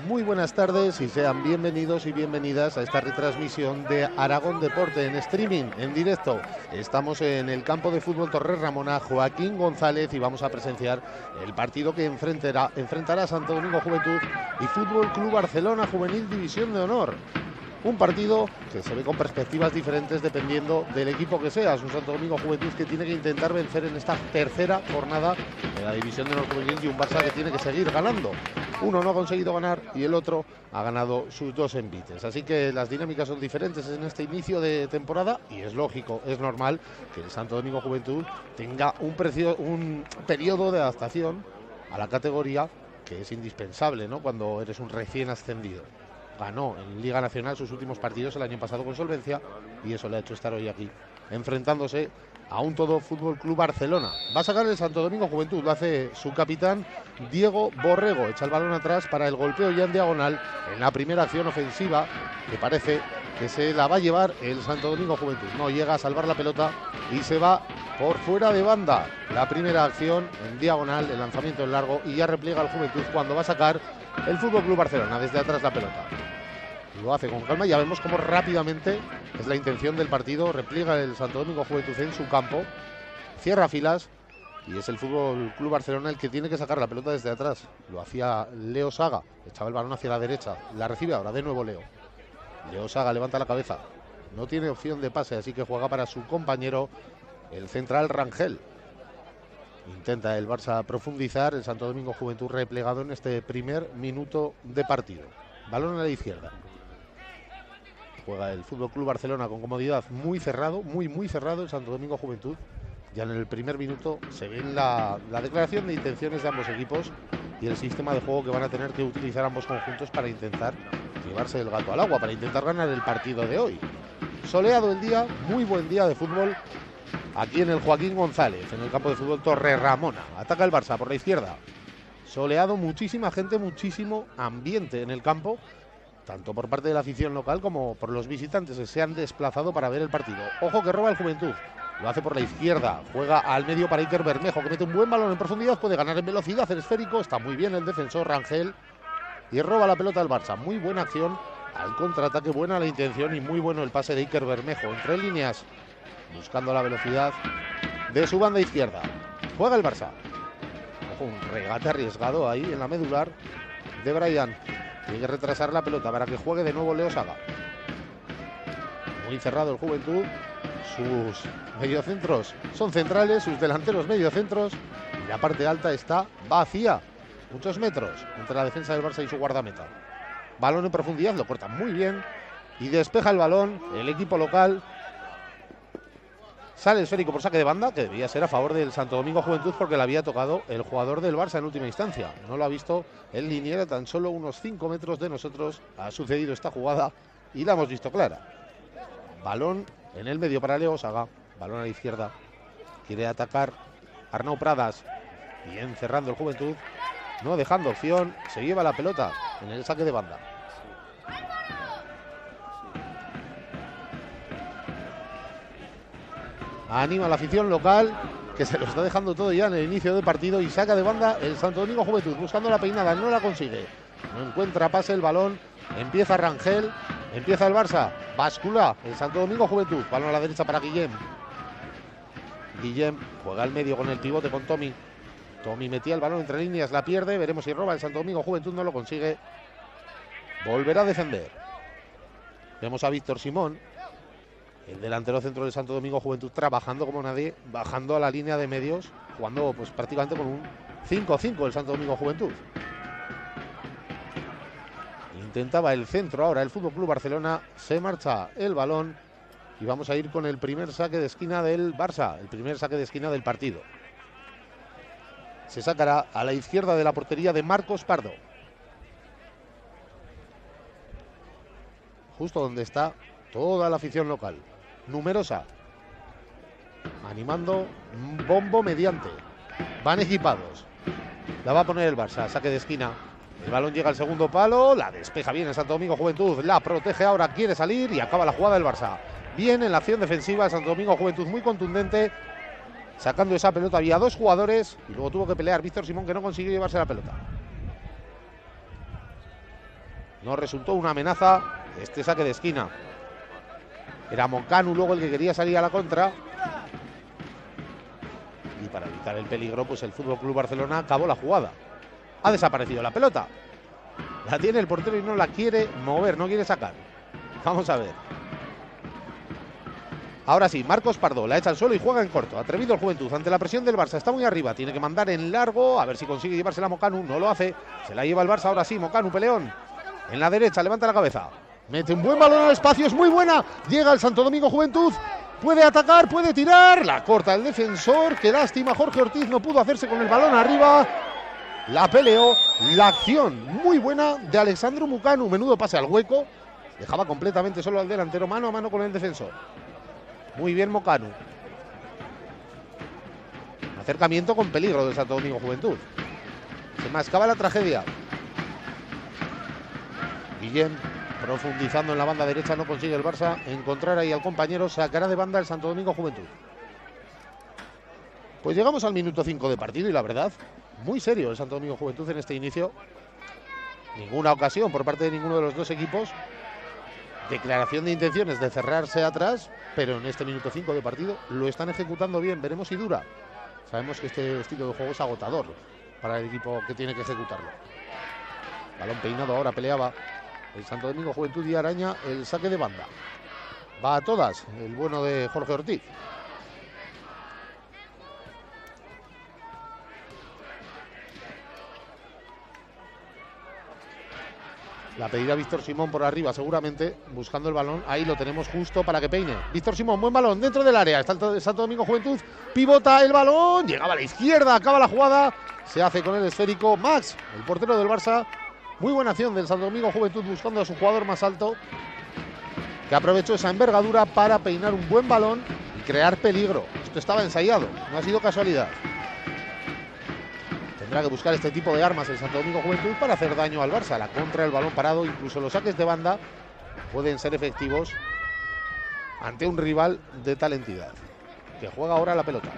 Muy buenas tardes y sean bienvenidos y bienvenidas a esta retransmisión de Aragón Deporte en streaming, en directo. Estamos en el campo de fútbol Torre Ramona Joaquín González y vamos a presenciar el partido que enfrentará Santo Domingo Juventud y Fútbol Club Barcelona Juvenil División de Honor. Un partido que se ve con perspectivas diferentes dependiendo del equipo que sea. Es un Santo Domingo Juventud que tiene que intentar vencer en esta tercera jornada de la División de Honor Juvenil y un Barça que tiene que seguir ganando. Uno no ha conseguido ganar y el otro ha ganado sus dos envites. Así que las dinámicas son diferentes en este inicio de temporada y es lógico, es normal que el Santo Domingo Juventud tenga un periodo de adaptación a la categoría que es indispensable, ¿no?, cuando eres un recién ascendido. Ganó en Liga Nacional sus últimos partidos el año pasado con solvencia y eso le ha hecho estar hoy aquí, enfrentándose a un todo Fútbol Club Barcelona. Va a sacar el Santo Domingo Juventud, lo hace su capitán Diego Borrego. Echa el balón atrás para el golpeo ya en diagonal en la primera acción ofensiva, que parece que se la va a llevar el Santo Domingo Juventud. No llega a salvar la pelota y se va por fuera de banda. La primera acción en diagonal, el lanzamiento en largo, y ya repliega el Juventud cuando va a sacar el Fútbol Club Barcelona desde atrás la pelota. Lo hace con calma, ya vemos cómo rápidamente es la intención del partido. Repliega el Santo Domingo Juventud en su campo, cierra filas y es el Fútbol Club Barcelona el que tiene que sacar la pelota desde atrás. Lo hacía Leo Saga, echaba el balón hacia la derecha, la recibe ahora de nuevo Leo. Leo Saga levanta la cabeza, no tiene opción de pase, así que juega para su compañero, el central Rangel. Intenta el Barça profundizar, el Santo Domingo Juventud replegado en este primer minuto de partido. Balón a la izquierda. Juega el Fútbol Club Barcelona con comodidad, muy cerrado, muy cerrado el Santo Domingo Juventud. Ya en el primer minuto se ve la declaración de intenciones de ambos equipos y el sistema de juego que van a tener que utilizar ambos conjuntos para intentar llevarse el gato al agua, para intentar ganar el partido de hoy. Soleado el día, muy buen día de fútbol aquí en el Joaquín González, en el campo de fútbol Torre Ramona. Ataca el Barça por la izquierda. Soleado, muchísima gente, muchísimo ambiente en el campo, tanto por parte de la afición local como por los visitantes que se han desplazado para ver el partido. Ojo que roba el Juventud, lo hace por la izquierda, juega al medio para Iker Bermejo, que mete un buen balón en profundidad, puede ganar en velocidad el esférico, está muy bien el defensor Rangel y roba la pelota al Barça. Muy buena acción al contraataque, buena la intención y muy bueno el pase de Iker Bermejo, entre líneas, buscando la velocidad de su banda izquierda. Juega el Barça. Ojo, un regate arriesgado ahí en la medular de Brian. Tiene que retrasar la pelota para que juegue de nuevo Leo Saga. Muy cerrado el Juventud. Sus mediocentros son centrales, sus delanteros mediocentros. Y la parte alta está vacía. Muchos metros entre la defensa del Barça y su guardameta. Balón en profundidad, lo corta muy bien. Y despeja el balón el equipo local. Sale el esférico por saque de banda, que debía ser a favor del Santo Domingo Juventud porque le había tocado el jugador del Barça en última instancia. No lo ha visto el liniero, tan solo unos 5 metros de nosotros ha sucedido esta jugada y la hemos visto clara. Balón en el medio para Leo Saga, balón a la izquierda. Quiere atacar Arnau Pradas, bien cerrando el Juventud, no dejando opción, se lleva la pelota en el saque de banda. Anima la afición local, que se lo está dejando todo ya en el inicio del partido, y saca de banda el Santo Domingo Juventud, buscando la peinada, no la consigue. No encuentra pase el balón, empieza Rangel, empieza el Barça, bascula el Santo Domingo Juventud, balón a la derecha para Guillem. Guillem juega al medio con el pivote con Tommy. Tommy metía el balón entre líneas, la pierde, veremos si roba el Santo Domingo Juventud, no lo consigue. Volverá a defender. Vemos a Víctor Simón, el delantero centro del Santo Domingo Juventud, trabajando como nadie, bajando a la línea de medios, jugando pues prácticamente con un 5-5 el Santo Domingo Juventud. Intentaba el centro ahora el Fútbol Club Barcelona, se marcha el balón y vamos a ir con el primer saque de esquina del Barça, el primer saque de esquina del partido. Se sacará a la izquierda de la portería de Marcos Pardo, justo donde está toda la afición local, numerosa, animando bombo mediante. Van equipados. La va a poner el Barça, saque de esquina. El balón llega al segundo palo, la despeja bien el Santo Domingo Juventud, la protege ahora, quiere salir y acaba la jugada del Barça. Bien en la acción defensiva el Santo Domingo Juventud, muy contundente, sacando esa pelota. Había dos jugadores y luego tuvo que pelear Víctor Simón, que no consiguió llevarse la pelota. No resultó una amenaza este saque de esquina. Era Mocanu luego el que quería salir a la contra. Y para evitar el peligro, pues el Fútbol Club Barcelona acabó la jugada. Ha desaparecido la pelota. La tiene el portero y no la quiere mover, no quiere sacar. Vamos a ver. Ahora sí, Marcos Pardo la echa al suelo y juega en corto. Atrevido el Juventud ante la presión del Barça. Está muy arriba, tiene que mandar en largo. A ver si consigue llevársela a Mocanu. No lo hace. Se la lleva el Barça ahora sí. Mocanu, peleón. En la derecha, levanta la cabeza. Mete un buen balón al espacio, es muy buena. Llega el Santo Domingo Juventud. Puede atacar, puede tirar. La corta el defensor. Qué lástima, Jorge Ortiz no pudo hacerse con el balón arriba. La peleó. La acción muy buena de Alexandru Mocanu. Menudo pase al hueco. Dejaba completamente solo al delantero, mano a mano con el defensor. Muy bien Mocanu. Un acercamiento con peligro del Santo Domingo Juventud. Se mascaba la tragedia. Guillén profundizando en la banda derecha, no consigue el Barça encontrar ahí al compañero, sacará de banda el Santo Domingo Juventud. Pues llegamos al minuto 5 de partido y la verdad, muy serio el Santo Domingo Juventud en este inicio. Ninguna ocasión por parte de ninguno de los dos equipos. Declaración de intenciones de cerrarse atrás, pero en este minuto 5 de partido lo están ejecutando bien. Veremos si dura. Sabemos que este estilo de juego es agotador para el equipo que tiene que ejecutarlo. Balón peinado ahora, peleaba el Santo Domingo Juventud y araña el saque de banda. Va a todas el bueno de Jorge Ortiz. La pedirá Víctor Simón por arriba, seguramente, buscando el balón. Ahí lo tenemos justo para que peine. Víctor Simón, buen balón, dentro del área. Está el Santo Domingo Juventud, pivota el balón, llegaba a la izquierda, acaba la jugada. Se hace con el esférico Max, el portero del Barça. Muy buena acción del Santo Domingo Juventud buscando a su jugador más alto, que aprovechó esa envergadura para peinar un buen balón y crear peligro. Esto estaba ensayado, no ha sido casualidad. Tendrá que buscar este tipo de armas el Santo Domingo Juventud para hacer daño al Barça. La contra, el balón parado, incluso los saques de banda pueden ser efectivos ante un rival de tal entidad. Que juega ahora la pelota.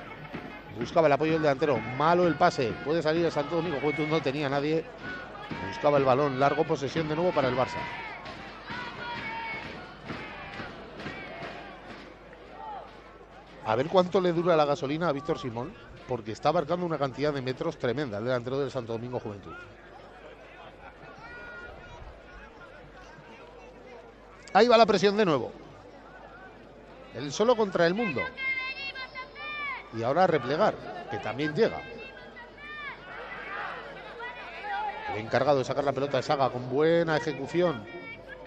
Buscaba el apoyo del delantero. Malo el pase. Puede salir el Santo Domingo Juventud. No tenía nadie. Buscaba el balón. Largo, posesión de nuevo para el Barça. A ver cuánto le dura la gasolina a Víctor Simón, porque está abarcando una cantidad de metros tremenda el delantero del Santo Domingo Juventud. Ahí va la presión de nuevo. El solo contra el mundo. Y ahora a replegar, que también llega. El encargado de sacar la pelota de Saga con buena ejecución.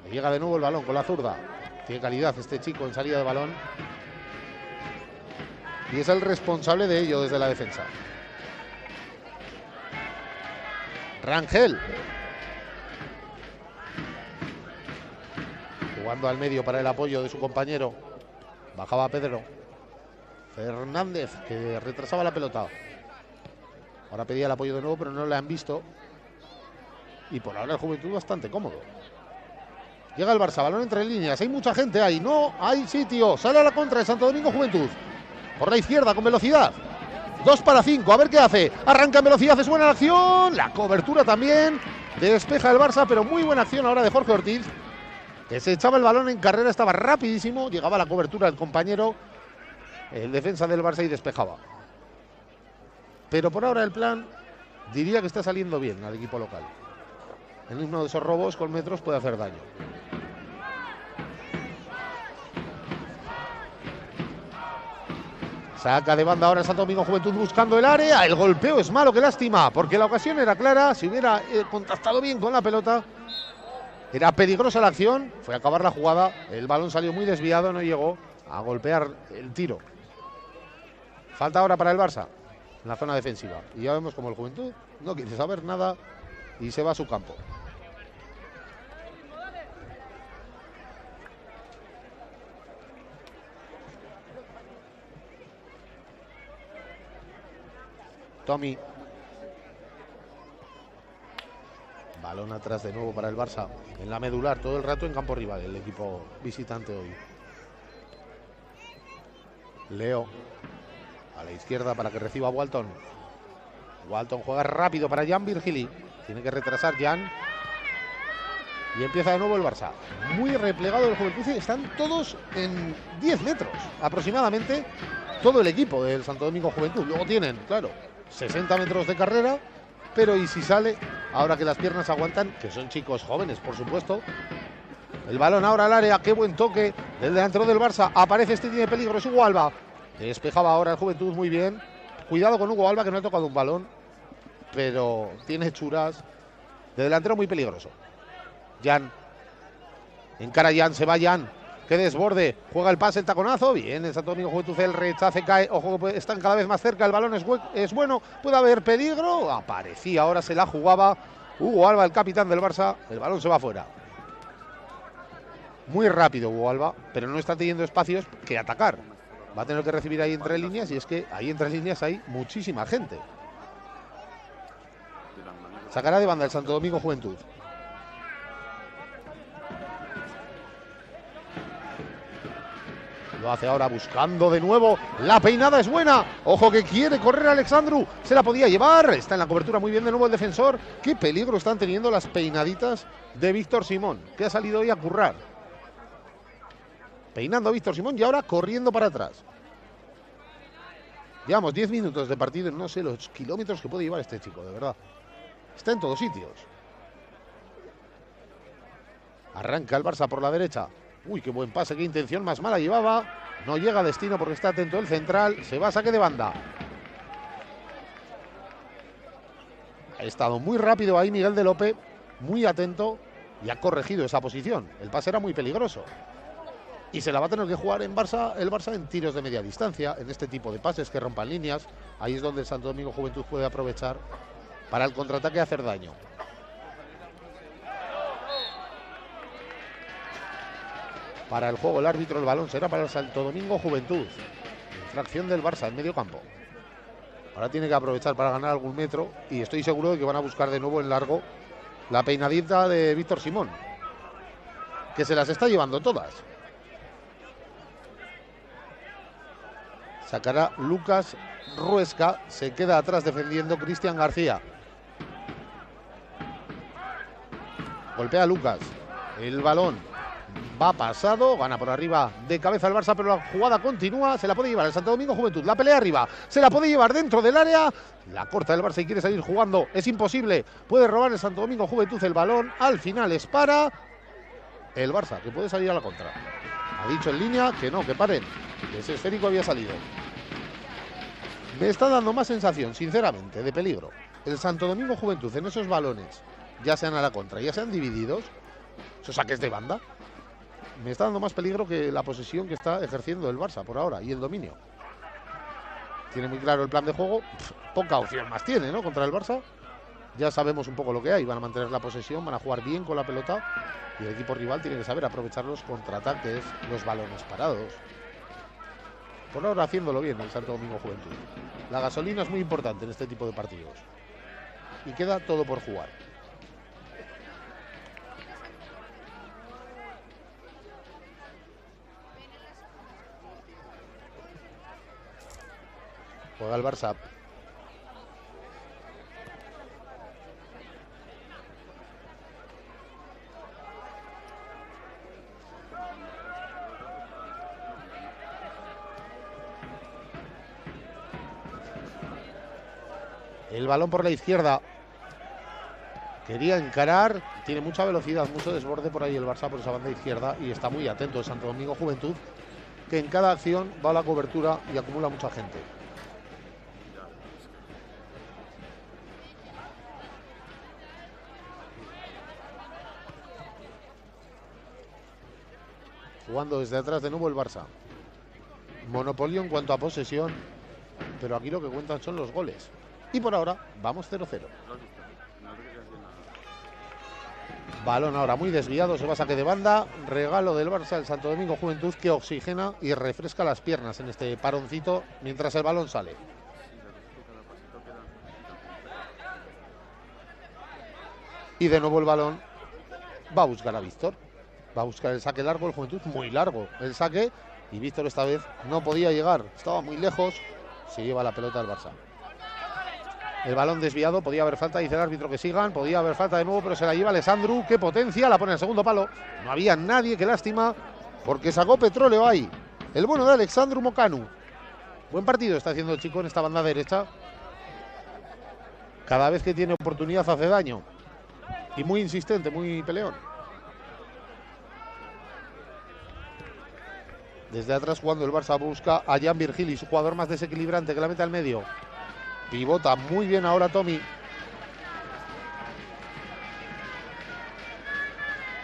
Le llega de nuevo el balón con la zurda. Tiene calidad este chico en salida de balón. Y es el responsable de ello desde la defensa. Rangel. Jugando al medio para el apoyo de su compañero. Bajaba Pedro. Fernández, que retrasaba la pelota. Ahora pedía el apoyo de nuevo, pero no le han visto. Y por ahora el Juventud bastante cómodo. Llega el Barça, balón entre líneas. Hay mucha gente ahí. No hay sitio. Sale a la contra de Santo Domingo Juventud. Por la izquierda con velocidad. 2 para 5, a ver qué hace. Arranca en velocidad, es buena la acción. La cobertura también. Despeja el Barça, pero muy buena acción ahora de Jorge Ortiz, que se echaba el balón en carrera, estaba rapidísimo. Llegaba a la cobertura el compañero, el defensa del Barça, y despejaba. Pero por ahora el plan diría que está saliendo bien al equipo local. En uno de esos robos con metros puede hacer daño. Saca de banda ahora el Santo Domingo Juventud buscando el área. El golpeo es malo, qué lástima, porque la ocasión era clara. Si hubiera contactado bien con la pelota, era peligrosa la acción. Fue a acabar la jugada. El balón salió muy desviado, no llegó a golpear el tiro. Falta ahora para el Barça en la zona defensiva. Y ya vemos como el Juventud no quiere saber nada y se va a su campo. Tommy. Balón atrás de nuevo para el Barça. En la medular, todo el rato en campo rival, el equipo visitante hoy. Leo. A la izquierda para que reciba Walton. Walton juega rápido para Jan Virgili. Tiene que retrasar Jan. Y empieza de nuevo el Barça. Muy replegado el Juventud. Están todos en 10 metros aproximadamente. Todo el equipo del Santo Domingo Juventud. Luego tienen, claro, 60 metros de carrera. Pero y si sale, ahora que las piernas aguantan, que son chicos jóvenes, por supuesto. El balón ahora al área. Qué buen toque del delantero del Barça. Aparece este, tiene peligro. Es Hugo Alba. Despejaba ahora el Juventud muy bien. Cuidado con Hugo Alba, que no ha tocado un balón. Pero tiene hechuras de delantero muy peligroso. Jan. Encara Jan, se va Jan. Que desborde. Juega el pase, el taconazo. Bien, el Santo Domingo Juventud, el rechace cae. Ojo, están cada vez más cerca. El balón es bueno. Puede haber peligro. Aparecía, ahora se la jugaba Hugo Alba, el capitán del Barça. El balón se va fuera. Muy rápido Hugo Alba, pero no está teniendo espacios que atacar. Va a tener que recibir ahí entre líneas, y es que ahí entre líneas hay muchísima gente. Sacará de banda el Santo Domingo Juventud. Lo hace ahora buscando de nuevo. La peinada es buena. Ojo que quiere correr Alexandru. Se la podía llevar. Está en la cobertura muy bien de nuevo el defensor. Qué peligro están teniendo las peinaditas de Víctor Simón, que ha salido hoy a currar. Peinando a Víctor Simón y ahora corriendo para atrás. Llevamos 10 minutos de partido. No sé los kilómetros que puede llevar este chico, de verdad. Está en todos sitios. Arranca el Barça por la derecha. Uy, qué buen pase, qué intención más mala llevaba. No llega a destino porque está atento el central. Se va a saque de banda. Ha estado muy rápido ahí Miguel de Lope. Muy atento. Y ha corregido esa posición. El pase era muy peligroso. Y se la va a tener que jugar en Barça, el Barça en tiros de media distancia. En este tipo de pases que rompan líneas. Ahí es donde el Santo Domingo Juventud puede aprovechar para el contraataque y hacer daño. Para el juego el árbitro, el balón será para el Santo Domingo Juventud. Infracción del Barça en medio campo. Ahora tiene que aprovechar para ganar algún metro y estoy seguro de que van a buscar de nuevo en largo la peinadita de Víctor Simón, que se las está llevando todas. Sacará Lucas Ruesca, se queda atrás defendiendo Cristian García. Golpea Lucas, el balón va pasado, gana por arriba de cabeza el Barça, pero la jugada continúa, se la puede llevar el Santo Domingo Juventud, la pelea arriba, se la puede llevar dentro del área, la corta el Barça y quiere salir jugando, es imposible, puede robar el Santo Domingo Juventud el balón, al final es para el Barça, que puede salir a la contra. Ha dicho en línea que no, que paren, que ese esférico había salido. Me está dando más sensación, sinceramente, de peligro el Santo Domingo Juventud en esos balones, ya sean a la contra, ya sean divididos, esos saques de banda. Me está dando más peligro que la posesión que está ejerciendo el Barça por ahora y el dominio. Tiene muy claro el plan de juego, poca opción más tiene, ¿no? Contra el Barça. Ya sabemos un poco lo que hay, van a mantener la posesión, van a jugar bien con la pelota y el equipo rival tiene que saber aprovechar los contraataques, los balones parados. Por ahora haciéndolo bien el Santo Domingo Juventud. La gasolina es muy importante en este tipo de partidos. Y queda todo por jugar. Juega el Barça. El balón por la izquierda. Quería encarar. Tiene mucha velocidad, mucho desborde por ahí el Barça por esa banda izquierda. Y está muy atento el Santo Domingo Juventud, que en cada acción va a la cobertura y acumula mucha gente. Jugando desde atrás de nuevo el Barça. Monopolio en cuanto a posesión, pero aquí lo que cuentan son los goles. Y por ahora vamos 0-0. Balón ahora muy desviado, se va a saque de banda. Regalo del Barça al Santo Domingo Juventud, que oxigena y refresca las piernas en este paroncito mientras el balón sale. Y de nuevo el balón va a buscar a Víctor. Va a buscar el saque largo, el Juventud muy largo el saque. Y Víctor esta vez no podía llegar, estaba muy lejos. Se lleva la pelota al Barça. El balón desviado, podía haber falta, dice el árbitro que sigan, podía haber falta de nuevo, pero se la lleva Alessandro, qué potencia, la pone en el segundo palo. No había nadie, qué lástima, porque sacó petróleo ahí. El bueno de Alexandru Mocanu. Buen partido está haciendo el chico en esta banda derecha. Cada vez que tiene oportunidad hace daño. Y muy insistente, muy peleón. Desde atrás jugando el Barça busca a Jan Virgili, su jugador más desequilibrante, que la mete al medio. Pivota muy bien ahora Tommy.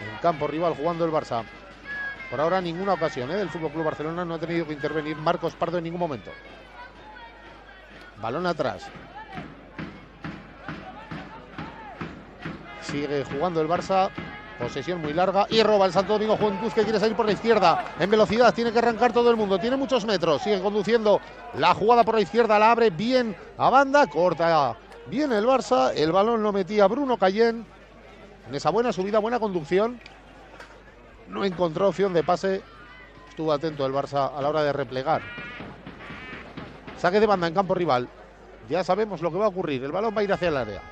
En campo rival jugando el Barça. Por ahora ninguna ocasión del Fútbol Club Barcelona, no ha tenido que intervenir Marcos Pardo en ningún momento. Balón atrás. Sigue jugando el Barça. Posesión muy larga y roba el Santo Domingo Juventud, que quiere salir por la izquierda. En velocidad tiene que arrancar todo el mundo. Tiene muchos metros. Sigue conduciendo la jugada por la izquierda. La abre bien a banda. Corta bien el Barça. El balón lo metía Bruno Cayén. En esa buena subida, buena conducción. No encontró opción de pase. Estuvo atento el Barça a la hora de replegar. Saque de banda en campo rival. Ya sabemos lo que va a ocurrir. El balón va a ir hacia el área.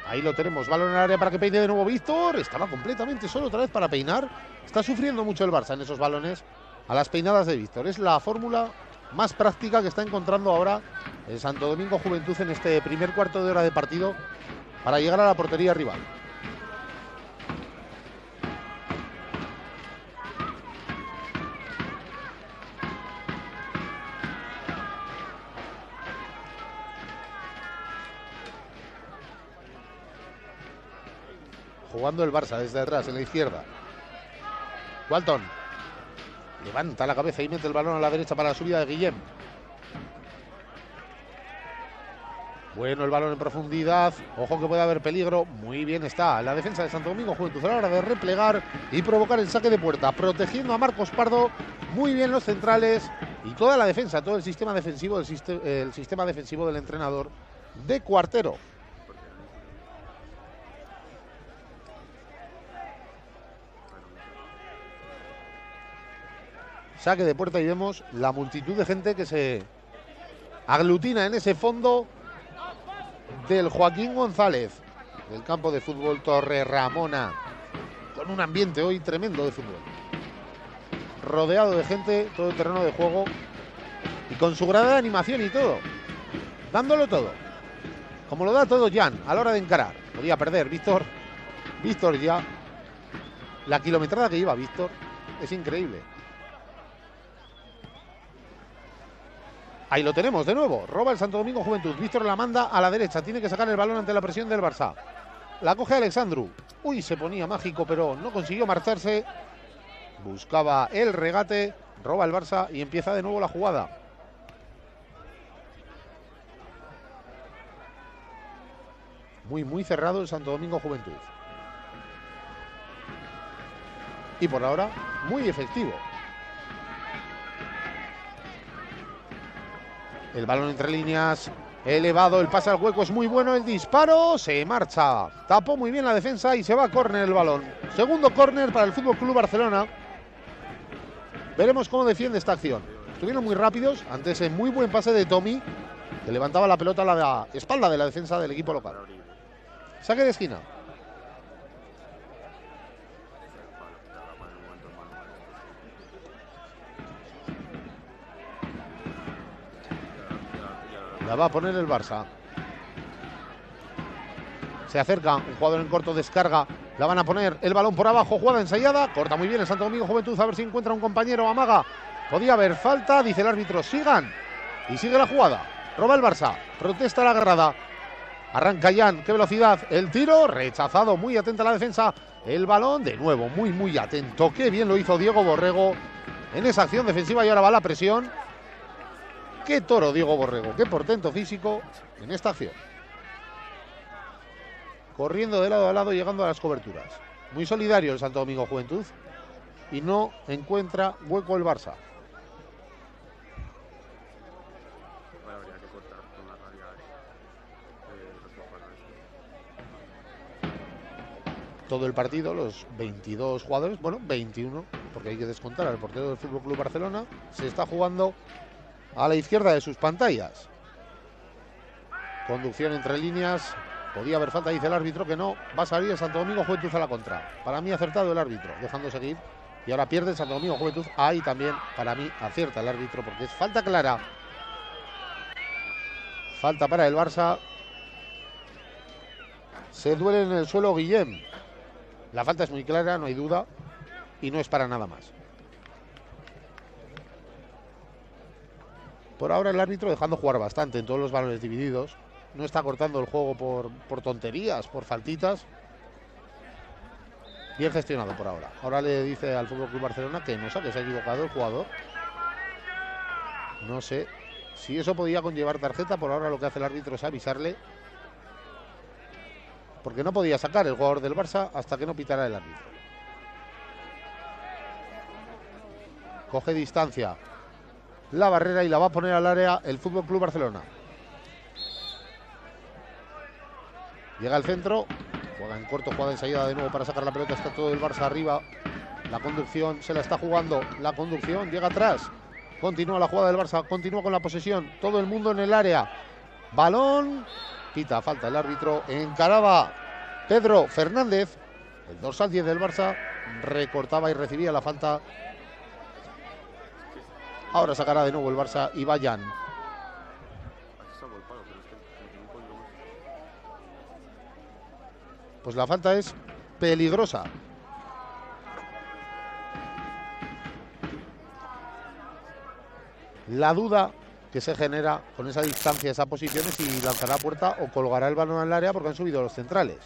Ahí lo tenemos, balón en el área para que peine de nuevo Víctor. Estaba completamente solo otra vez para peinar. Está sufriendo mucho el Barça en esos balones a las peinadas de Víctor. Es la fórmula más práctica que está encontrando ahora el Santo Domingo Juventud en este primer cuarto de hora de partido para llegar a la portería rival. Jugando el Barça desde atrás, en la izquierda. Walton levanta la cabeza y mete el balón a la derecha para la subida de Guillem. Bueno, el balón en profundidad. Ojo que puede haber peligro. Muy bien está la defensa de Santo Domingo Juventud a la hora de replegar y provocar el saque de puerta, protegiendo a Marcos Pardo. Muy bien los centrales y toda la defensa, todo el sistema defensivo, el sistema defensivo del entrenador de Cuartero. Saque de puerta y vemos la multitud de gente que se aglutina en ese fondo del Joaquín González, del campo de fútbol Torre Ramona, con un ambiente hoy tremendo de fútbol. Rodeado de gente, todo el terreno de juego y con su grada de animación y todo, dándolo todo, como lo da todo Jan a la hora de encarar. Podía perder Víctor ya, la kilometrada que lleva Víctor es increíble. Ahí lo tenemos de nuevo. Roba el Santo Domingo Juventud. Víctor la manda a la derecha. Tiene que sacar el balón ante la presión del Barça. La coge Alexandru. Uy, se ponía mágico, pero no consiguió marcharse. Buscaba el regate. Roba el Barça y empieza de nuevo la jugada. Muy cerrado el Santo Domingo Juventud. Y por ahora, muy efectivo. El balón entre líneas, elevado, el pase al hueco es muy bueno, el disparo, se marcha. Tapó muy bien la defensa y se va a córner el balón. Segundo córner para el Fútbol Club Barcelona. Veremos cómo defiende esta acción. Estuvieron muy rápidos ante ese muy buen pase de Tommy, que levantaba la pelota a la espalda de la defensa del equipo local. Saque de esquina. La va a poner el Barça. Se acerca un jugador en corto, descarga. La van a poner el balón por abajo. Jugada ensayada. Corta muy bien el Santo Domingo Juventud. A ver si encuentra un compañero. Amaga. Podía haber falta. Dice el árbitro. Sigan. Y sigue la jugada. Roba el Barça. Protesta la agarrada. Arranca Jan. Qué velocidad. El tiro. Rechazado. Muy atenta la defensa. El balón. De nuevo. Muy atento. Qué bien lo hizo Diego Borrego en esa acción defensiva. Y ahora va la presión. Qué toro Diego Borrego, qué portento físico en esta acción. Corriendo de lado a lado, llegando a las coberturas. Muy solidario el Santo Domingo Juventud y no encuentra hueco el Barça. Todo el partido, los 22 jugadores, bueno, 21, porque hay que descontar al portero del FC Barcelona, se está jugando a la izquierda de sus pantallas. Conducción entre líneas. Podía haber falta, dice el árbitro que no. Va a salir el Santo Domingo Juventud a la contra. Para mí acertado el árbitro, dejando seguir. Y ahora pierde el Santo Domingo Juventud. Ahí también, para mí, acierta el árbitro porque es falta clara. Falta para el Barça. Se duele en el suelo Guillem. La falta es muy clara, no hay duda. Y no es para nada más. Por ahora el árbitro dejando jugar bastante en todos los balones divididos. No está cortando el juego por tonterías, por faltitas. Bien gestionado por ahora. Ahora le dice al FC Barcelona que no sabe que se ha equivocado el jugador. No sé si eso podía conllevar tarjeta. Por ahora lo que hace el árbitro es avisarle. Porque no podía sacar el jugador del Barça hasta que no pitara el árbitro. Coge distancia la barrera y la va a poner al área el FC Barcelona. Llega al centro, juega en corto, juega enseguida de nuevo para sacar la pelota, está todo el Barça arriba. La conducción se la está jugando, la conducción llega atrás. Continúa la jugada del Barça, continúa con la posesión, todo el mundo en el área. Balón, pita falta el árbitro, encaraba Pedro Fernández, el dorsal 10 del Barça, recortaba y recibía la falta. Ahora sacará de nuevo el Barça y vayan. Pues la falta es peligrosa. La duda que se genera con esa distancia, esa posición, es si lanzará a puerta o colgará el balón al área porque han subido los centrales.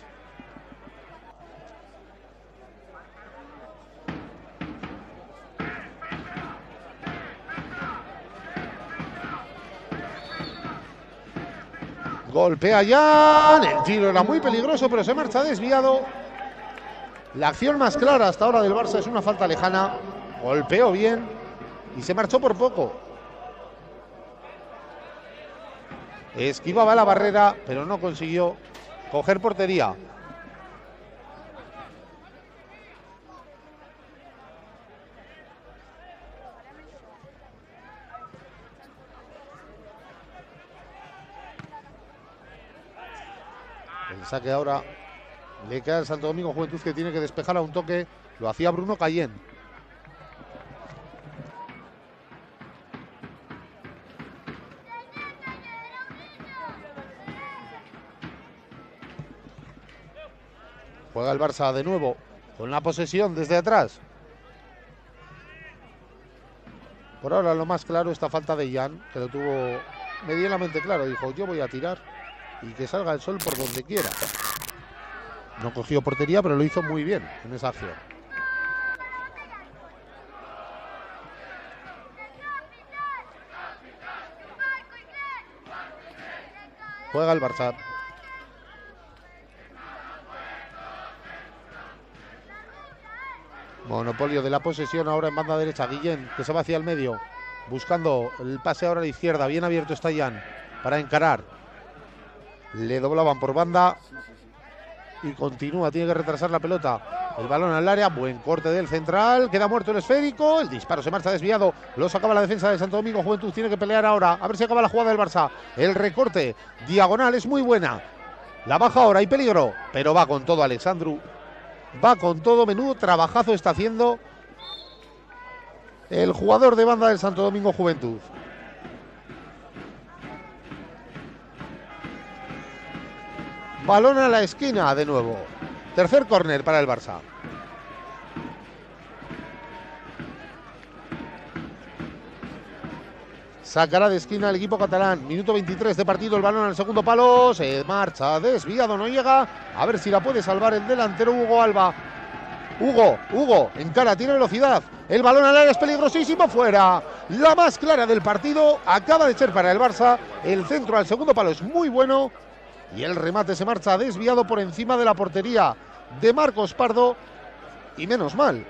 Golpea Jan, el tiro era muy peligroso, pero se marcha desviado. La acción más clara hasta ahora del Barça es una falta lejana. Golpeó bien y se marchó por poco. Esquivaba la barrera, pero no consiguió coger portería. El saque ahora le queda al Santo Domingo Juventud, que tiene que despejar a un toque. Lo hacía Bruno Cayén. Juega el Barça de nuevo con la posesión desde atrás. Por ahora lo más claro, esta falta de Jan, que lo tuvo medianamente claro. Dijo, yo voy a tirar y que salga el sol por donde quiera. No cogió portería, pero lo hizo muy bien en esa acción. Juega el Barça. Monopolio de la posesión ahora en banda derecha. Guillén, que se va hacia el medio, buscando el pase ahora a la izquierda. Bien abierto está Jan para encarar. Le doblaban por banda y continúa, tiene que retrasar la pelota. El balón al área, buen corte del central, queda muerto el esférico, el disparo se marcha desviado, lo sacaba la defensa de Santo Domingo Juventud, tiene que pelear ahora, a ver si acaba la jugada del Barça. El recorte diagonal es muy buena, la baja ahora, hay peligro, pero va con todo Alexandru, va con todo, menudo trabajazo está haciendo el jugador de banda del Santo Domingo Juventud. Balón a la esquina de nuevo. Tercer córner para el Barça. Sacará de esquina el equipo catalán. Minuto 23 de partido, el balón al segundo palo. Se marcha, desviado, no llega. A ver si la puede salvar el delantero Hugo Alba. Hugo, encara, tiene velocidad. El balón al área es peligrosísimo, fuera. La más clara del partido acaba de ser para el Barça. El centro al segundo palo es muy bueno. Y el remate se marcha desviado por encima de la portería de Marcos Pardo. Y menos mal.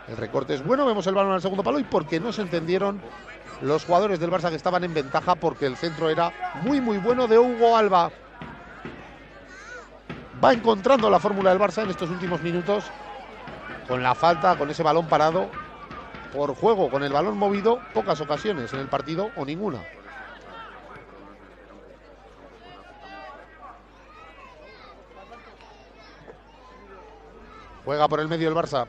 El recorte es bueno, vemos el balón al segundo palo y porque no se entendieron los jugadores del Barça que estaban en ventaja porque el centro era muy bueno de Hugo Alba. Va encontrando la fórmula del Barça en estos últimos minutos con la falta, con ese balón parado por juego con el balón movido, pocas ocasiones en el partido o ninguna. Juega por el medio el Barça.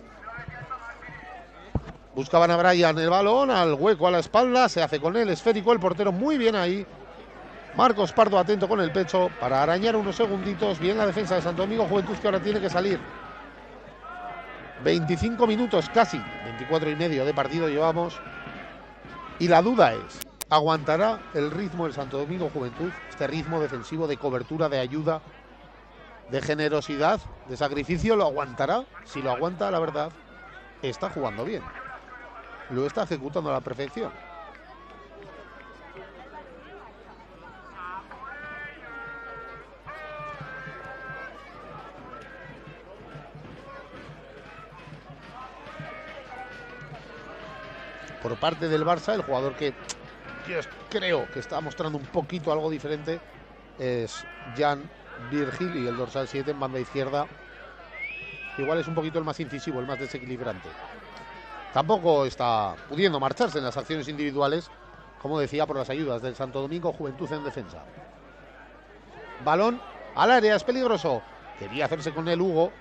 Buscaban a Brian el balón, al hueco a la espalda, se hace con él, esférico el portero, muy bien ahí. Marcos Pardo atento con el pecho para arañar unos segunditos. Bien la defensa de Santo Domingo Juventud, que ahora tiene que salir. 25 minutos casi, 24 y medio de partido llevamos. Y la duda es, ¿aguantará el ritmo del Santo Domingo Juventud? Este ritmo defensivo de cobertura, de ayuda, de generosidad, de sacrificio, ¿lo aguantará? Si lo aguanta, la verdad, está jugando bien. Lo está ejecutando a la perfección. Por parte del Barça, el jugador que yo creo que está mostrando un poquito algo diferente es Jan Virgil, y el dorsal 7 en banda izquierda. Igual es un poquito el más incisivo, el más desequilibrante. Tampoco está pudiendo marcharse en las acciones individuales, como decía, por las ayudas del Santo Domingo Juventud en defensa. Balón al área, es peligroso. Quería hacerse con el Hugo.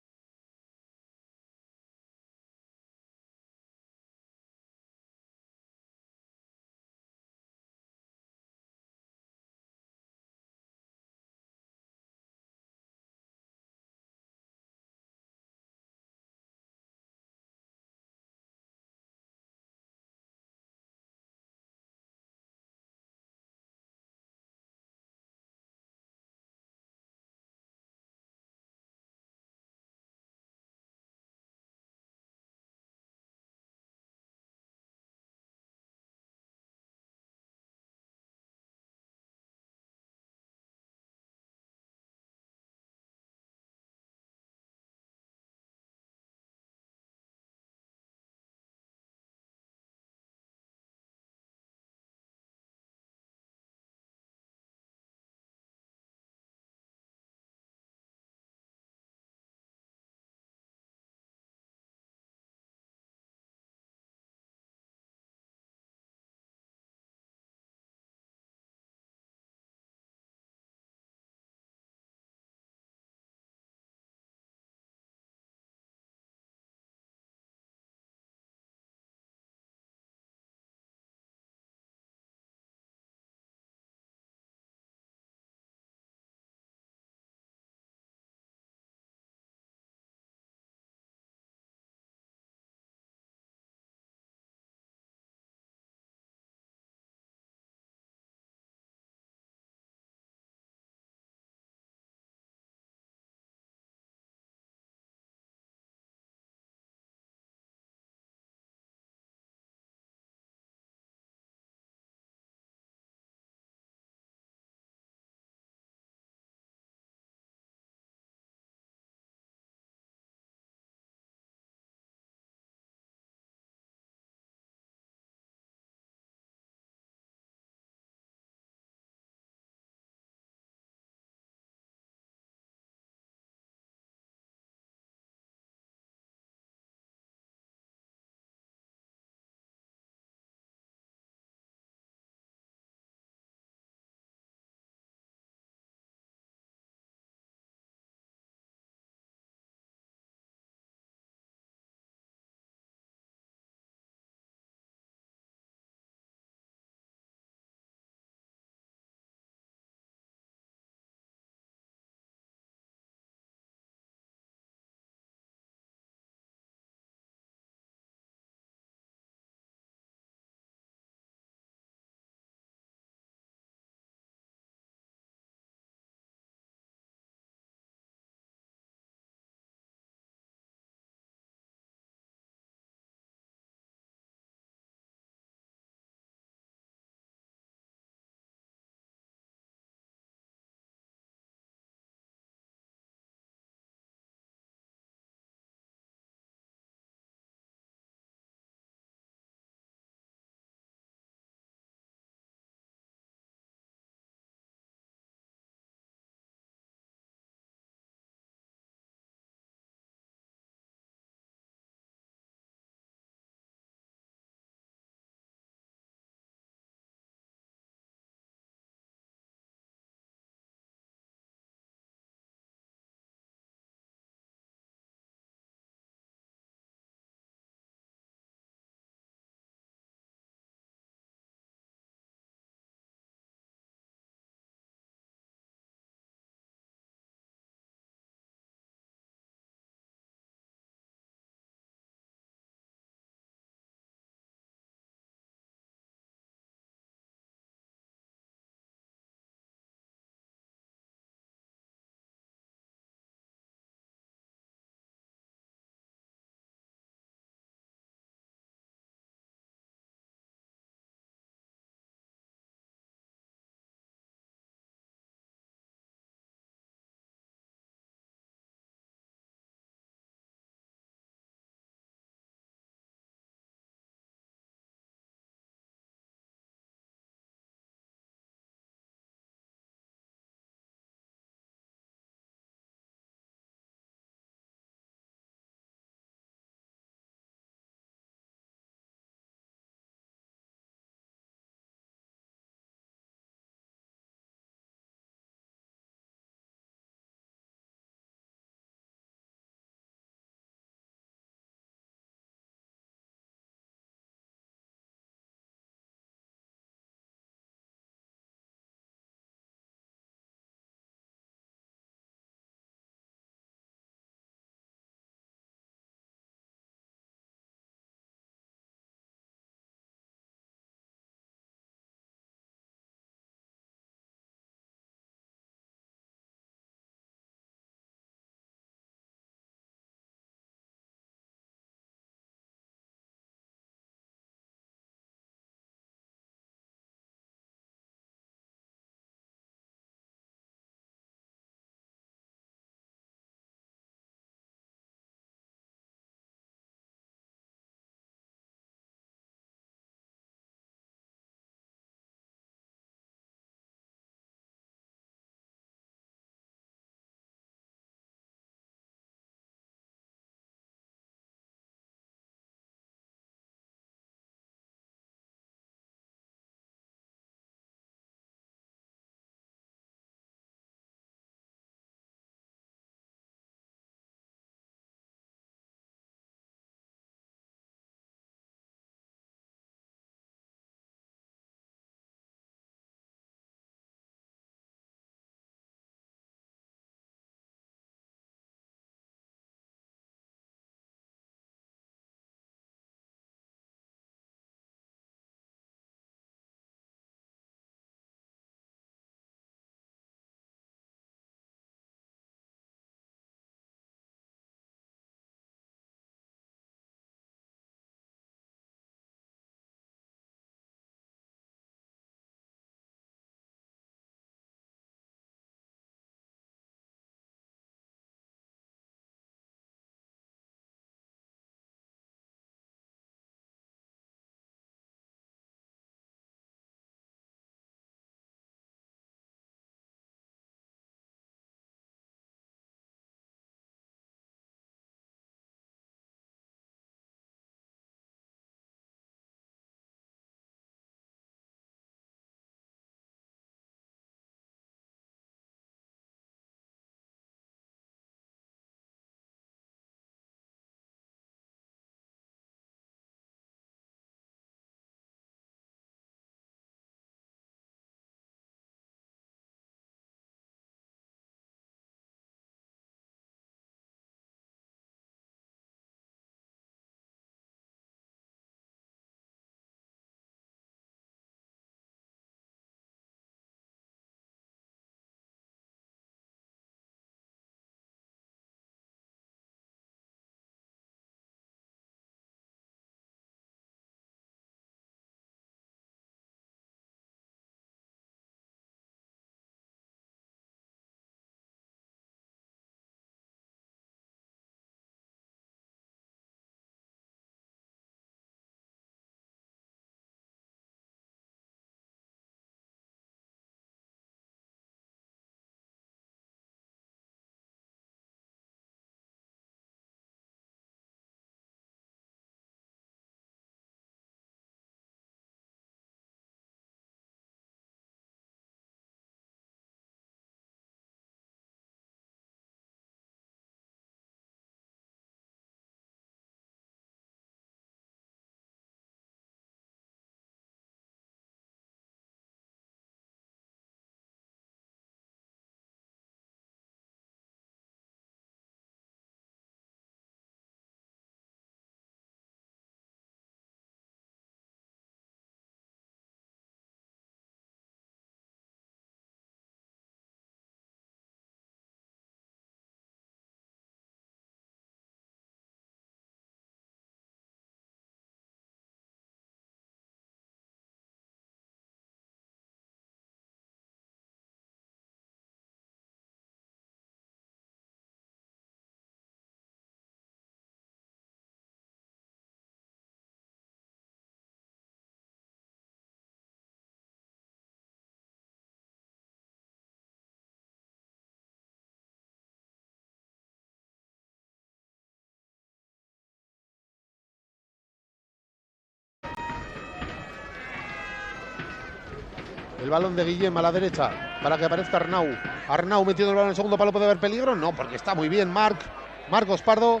El balón de Guillem a la derecha para que aparezca Arnau. Arnau metiendo el balón en el segundo palo, ¿puede haber peligro? No, porque está muy bien Marcos Pardo.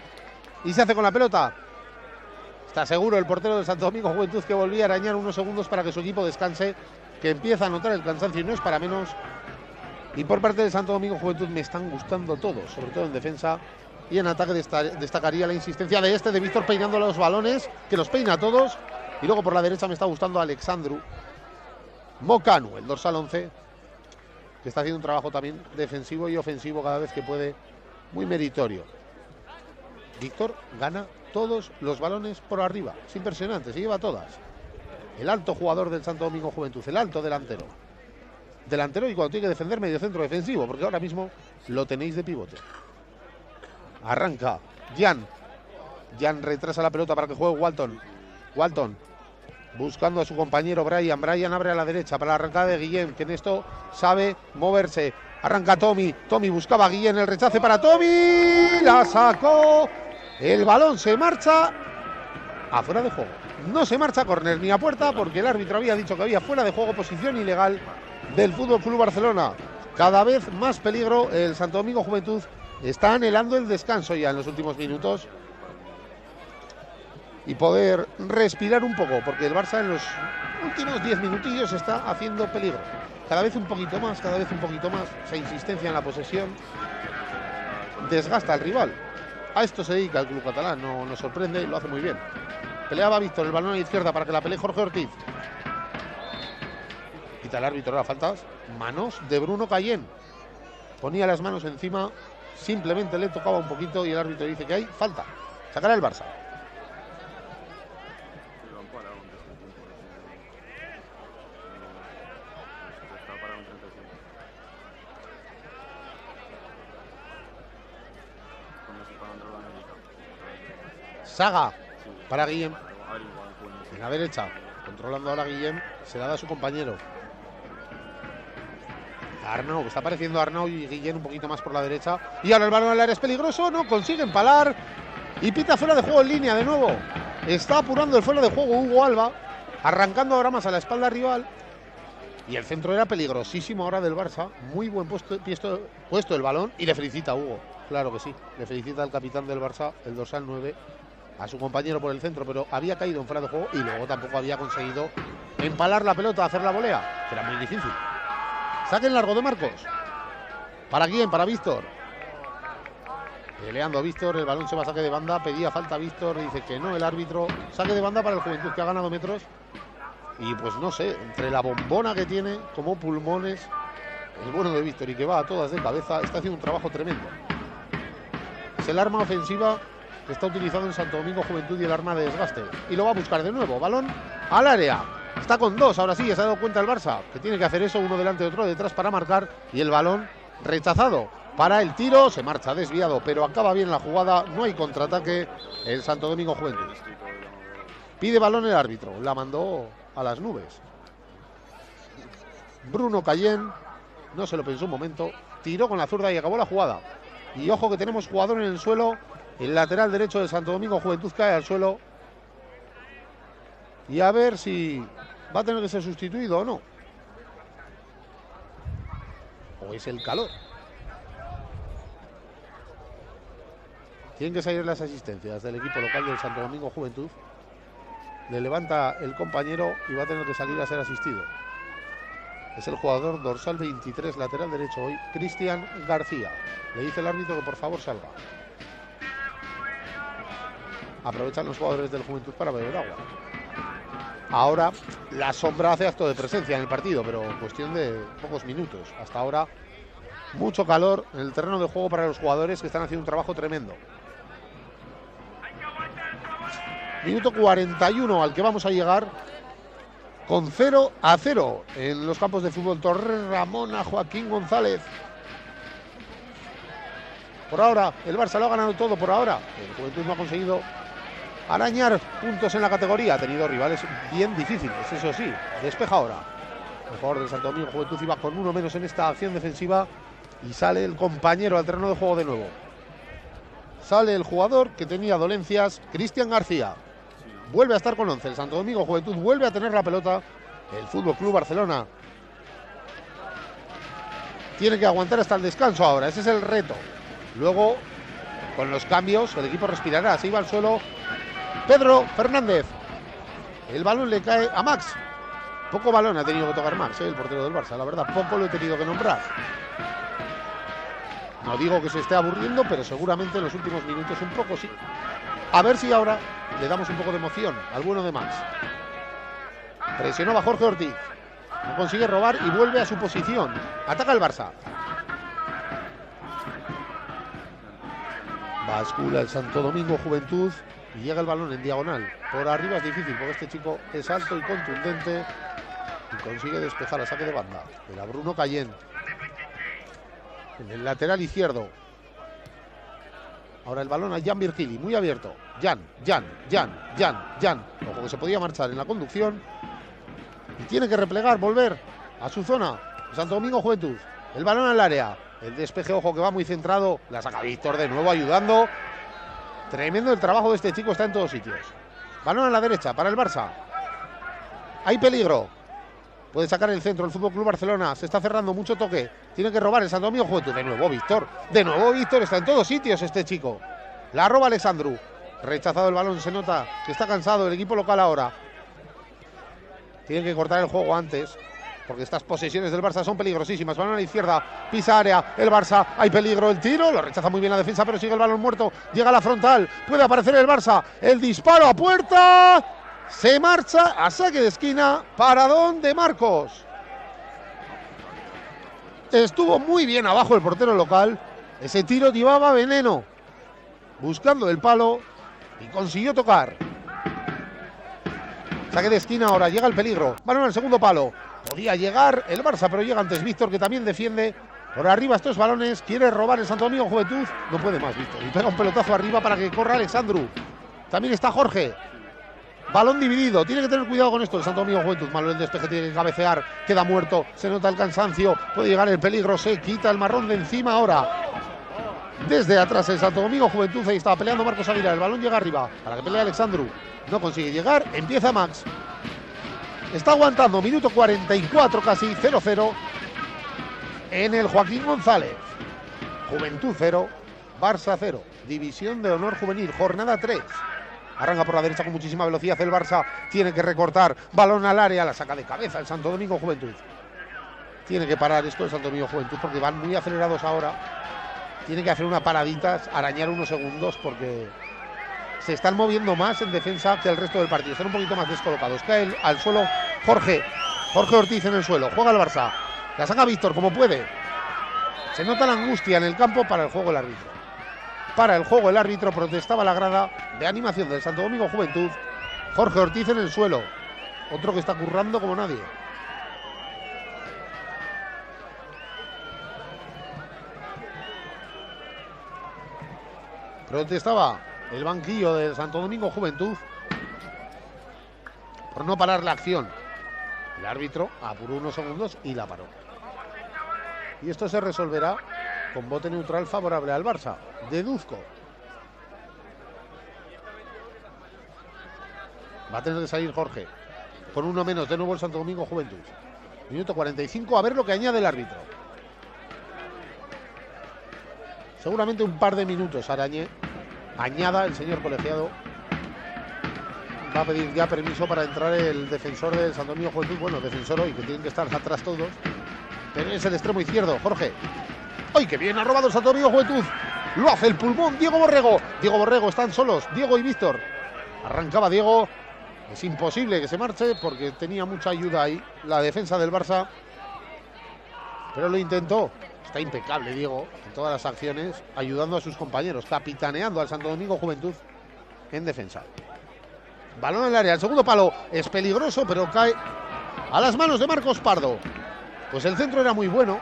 Y se hace con la pelota. Está seguro el portero del Santo Domingo Juventud, que volvía a arañar unos segundos para que su equipo descanse, que empieza a notar el cansancio y no es para menos. Y por parte del Santo Domingo Juventud me están gustando todos, sobre todo en defensa. Y en ataque destacaría la insistencia de Víctor peinando los balones, que los peina a todos. Y luego por la derecha me está gustando Alexandru Mocanu, el dorsal 11, que está haciendo un trabajo también defensivo y ofensivo cada vez que puede, muy meritorio. Víctor gana todos los balones por arriba, es impresionante, se lleva todas. El alto jugador del Santo Domingo Juventud, el alto delantero. Delantero y cuando tiene que defender, medio centro defensivo, porque ahora mismo lo tenéis de pivote. Arranca Jan retrasa la pelota para que juegue Walton buscando a su compañero Brian abre a la derecha para la arrancada de Guillem, que en esto sabe moverse. Arranca Tommy buscaba a Guillem, el rechace para Tommy, la sacó. El balón se marcha afuera de juego. No se marcha a córner ni a puerta, porque el árbitro había dicho que había fuera de juego, posición ilegal del Fútbol Club Barcelona. Cada vez más peligro. El Santo Domingo Juventud está anhelando el descanso ya en los últimos minutos y poder respirar un poco, porque el Barça en los últimos 10 minutillos está haciendo peligro. Cada vez un poquito más. Esa insistencia en la posesión desgasta al rival. A esto se dedica el club catalán, no nos sorprende y lo hace muy bien. Peleaba Víctor, el balón a la izquierda para que la pelee Jorge Ortiz. Quita el árbitro las faltas. Manos de Bruno Cayén. Ponía las manos encima, simplemente le tocaba un poquito y el árbitro dice que hay falta. Sacará el Barça. Saga para Guillem. En la derecha, controlando ahora Guillem, se la da a su compañero. Arnau, que está apareciendo Arnau y Guillem un poquito más por la derecha. Y ahora el balón al área es peligroso, no consigue empalar. Y pita fuera de juego en línea de nuevo. Está apurando el fuera de juego Hugo Alba, arrancando ahora más a la espalda rival. Y el centro era peligrosísimo ahora del Barça. Muy buen puesto el balón. Y le felicita a Hugo, claro que sí. Le felicita al capitán del Barça, el dorsal 9, a su compañero por el centro, pero había caído en fuera de juego y luego tampoco había conseguido empalar la pelota, hacer la volea, que era muy difícil. Saque en largo de Marcos. ¿Para quién? Para Víctor. Peleando Víctor, el balón se va a saque de banda, pedía falta Víctor, dice que no el árbitro. Saque de banda para el Juventud, que ha ganado metros. Y pues no sé, entre la bombona que tiene, como pulmones, el bueno de Víctor y que va a todas de cabeza, está haciendo un trabajo tremendo. Es el arma ofensiva que está utilizando en Santo Domingo Juventud y el arma de desgaste. Y lo va a buscar de nuevo, balón al área. Está con dos, ahora sí, ya se ha dado cuenta el Barça, que tiene que hacer eso, uno delante de otro detrás para marcar. Y el balón rechazado para el tiro, se marcha desviado, pero acaba bien la jugada, no hay contraataque el Santo Domingo Juventud. Pide balón el árbitro, la mandó a las nubes. Bruno Cayén no se lo pensó un momento, tiró con la zurda y acabó la jugada. Y ojo que tenemos jugador en el suelo, el lateral derecho de Santo Domingo Juventud cae al suelo. Y a ver si va a tener que ser sustituido o no. O es el calor. Tienen que salir las asistencias del equipo local del Santo Domingo Juventud. Le levanta el compañero y va a tener que salir a ser asistido. Es el jugador dorsal 23, lateral derecho hoy, Cristian García. Le dice el árbitro que por favor salga. Aprovechan los jugadores del Juventud para beber agua. Ahora la sombra hace acto de presencia en el partido, pero en cuestión de pocos minutos. Hasta ahora mucho calor en el terreno de juego para los jugadores que están haciendo un trabajo tremendo. Minuto 41 al que vamos a llegar con 0-0 en los campos de fútbol Torre Ramona Joaquín González. Por ahora, el Barça lo ha ganado todo por ahora. El Juventud no ha conseguido arañar puntos en la categoría. Ha tenido rivales bien difíciles, eso sí. Despeja ahora. El jugador del Santo Domingo Juventud iba con uno menos en esta acción defensiva y sale el compañero al terreno de juego de nuevo. Sale el jugador que tenía dolencias, Cristian García. Vuelve a estar con 11. El Santo Domingo Juventud vuelve a tener la pelota. El Fútbol Club Barcelona Tiene que aguantar hasta el descanso ahora, ese es el reto. Luego, con los cambios, el equipo respirará. Se iba al suelo Pedro Fernández. El balón le cae a Max. Poco balón ha tenido que tocar Max, el portero del Barça. La verdad, poco lo he tenido que nombrar. No digo que se esté aburriendo, pero seguramente en los últimos minutos un poco sí. A ver si ahora le damos un poco de emoción al bueno de Max. Presionaba Jorge Ortiz. No consigue robar y vuelve a su posición. Ataca el Barça. Bascula el Santo Domingo Juventud y llega el balón en diagonal. Por arriba es difícil porque este chico es alto y contundente y consigue despejar a saque de banda. Era Bruno Cayén. En el lateral izquierdo. Ahora el balón a Jan Virgili, muy abierto. Jan. Ojo que se podía marchar en la conducción. Y tiene que replegar, volver a su zona. Santo Domingo Juventud. El balón al área. El despeje, ojo, que va muy centrado. La saca Víctor de nuevo ayudando. Tremendo el trabajo de este chico, está en todos sitios. Balón a la derecha para el Barça. Hay peligro. Puede sacar el centro el Fútbol Club Barcelona. Se está cerrando, mucho toque. Tiene que robar el Santo Domingo Juventud. De nuevo Víctor. Está en todos sitios este chico. La roba Alexandru. Rechazado el balón, se nota que está cansado el equipo local ahora. Tienen que cortar el juego antes, porque estas posesiones del Barça son peligrosísimas. Balón a la izquierda, pisa área, el Barça, hay peligro, el tiro, lo rechaza muy bien la defensa, pero sigue el balón muerto, llega a la frontal, puede aparecer el Barça, el disparo a puerta, se marcha a saque de esquina, paradón de Marcos. Estuvo muy bien abajo el portero local, ese tiro llevaba veneno, buscando el palo y consiguió tocar. Saque de esquina ahora, llega el peligro. Balón al segundo palo. Podía llegar el Barça, pero llega antes Víctor, que también defiende. Por arriba estos balones. Quiere robar el Santo Domingo Juventud. No puede más Víctor. Y pega un pelotazo arriba para que corra Alexandru. También está Jorge. Balón dividido. Tiene que tener cuidado con esto el Santo Domingo Juventud. Malo el despeje, tiene que cabecear. Queda muerto. Se nota el cansancio. Puede llegar el peligro. Se quita el marrón de encima ahora. Desde atrás el Santo Domingo Juventud. Ahí estaba peleando Marcos Aguilar. El balón llega arriba para que pelee Alexandru. No consigue llegar, empieza Max. Está aguantando, minuto 44 casi, 0-0 en el Joaquín González. Juventud 0, Barça 0. División de honor juvenil, jornada 3. Arranca por la derecha con muchísima velocidad el Barça. Tiene que recortar, balón al área, la saca de cabeza el Santo Domingo Juventud. Tiene que parar esto el Santo Domingo Juventud porque van muy acelerados ahora. Tiene que hacer una paradita, arañar unos segundos porque se están moviendo más en defensa que el resto del partido. Están un poquito más descolocados. Cae al suelo Jorge Ortiz en el suelo. Juega el Barça. La saca Víctor como puede. Se nota la angustia en el campo para el juego el árbitro. Para el juego el árbitro, protestaba la grada de animación del Santo Domingo Juventud. Jorge Ortiz en el suelo. Otro que está currando como nadie. Protestaba el banquillo del Santo Domingo Juventud por no parar la acción. El árbitro apuró unos segundos y la paró. Y esto se resolverá con bote neutral favorable al Barça. Deduzco. Va a tener que salir Jorge. Con uno menos, de nuevo el Santo Domingo Juventud. Minuto 45, a ver lo que añade el árbitro. Seguramente un par de minutos añada el señor colegiado. Va a pedir ya permiso para entrar el defensor del Santo Domingo Juventud. Bueno, defensor hoy, que tienen que estar atrás todos. Pero es el extremo izquierdo, Jorge. ¡Ay, qué bien! Ha robado el Santo Domingo Juventud. Lo hace el pulmón, Diego Borrego. Diego Borrego, están solos, Diego y Víctor. Arrancaba Diego. Es imposible que se marche porque tenía mucha ayuda ahí la defensa del Barça. Pero lo intentó. Está impecable Diego en todas las acciones, ayudando a sus compañeros, capitaneando al Santo Domingo Juventud en defensa. Balón en el área, el segundo palo es peligroso, pero cae a las manos de Marcos Pardo. Pues el centro era muy bueno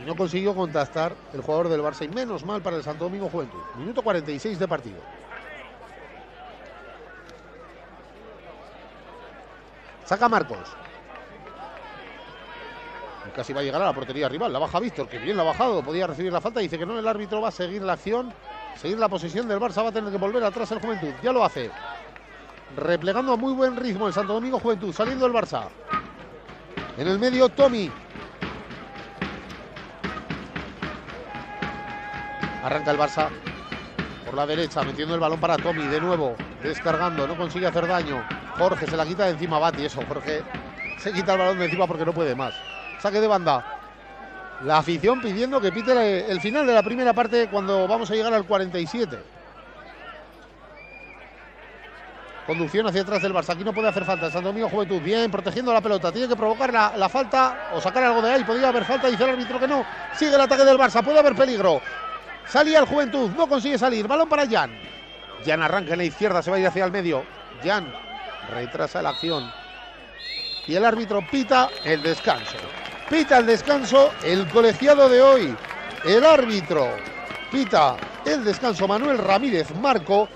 y no consiguió contactar el jugador del Barça, y menos mal para el Santo Domingo Juventud. Minuto 46 de partido. Saca Marcos. Casi va a llegar a la portería rival. La baja Víctor, que bien la ha bajado. Podía recibir la falta. Dice que no, el árbitro va a seguir la acción. Seguir la posesión del Barça. Va a tener que volver atrás el Juventud. Ya lo hace. Replegando a muy buen ritmo el Santo Domingo Juventud. Saliendo el Barça. En el medio, Tommy. Arranca el Barça por la derecha, metiendo el balón para Tommy, de nuevo, descargando, no consigue hacer daño. Jorge se la quita de encima, Bati, eso, Jorge se quita el balón de encima porque no puede más. Saque de banda. La afición pidiendo que pite el final de la primera parte cuando vamos a llegar al 47. Conducción hacia atrás del Barça, aquí no puede hacer falta. Santo Domingo Juventud, bien, protegiendo la pelota. Tiene que provocar la falta o sacar algo de ahí. Podría haber falta, dice el árbitro que no. Sigue el ataque del Barça, puede haber peligro. Salía el Juventud, no consigue salir. Balón para Jan. Jan arranca en la izquierda, se va a ir hacia el medio. Jan retrasa la acción. Y el árbitro pita el descanso. Pita el descanso el colegiado de hoy. El árbitro pita el descanso, Manuel Ramírez Marco.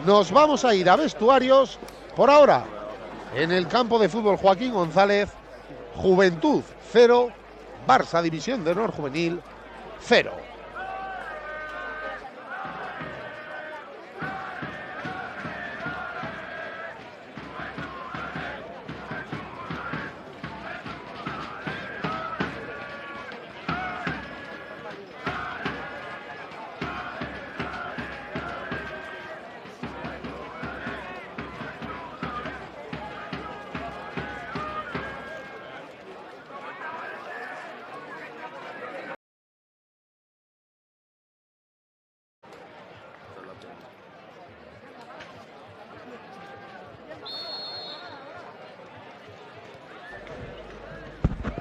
Nos vamos a ir a vestuarios. Por ahora, en el campo de fútbol Joaquín González, Juventud 0, Barça División de Honor Juvenil 0.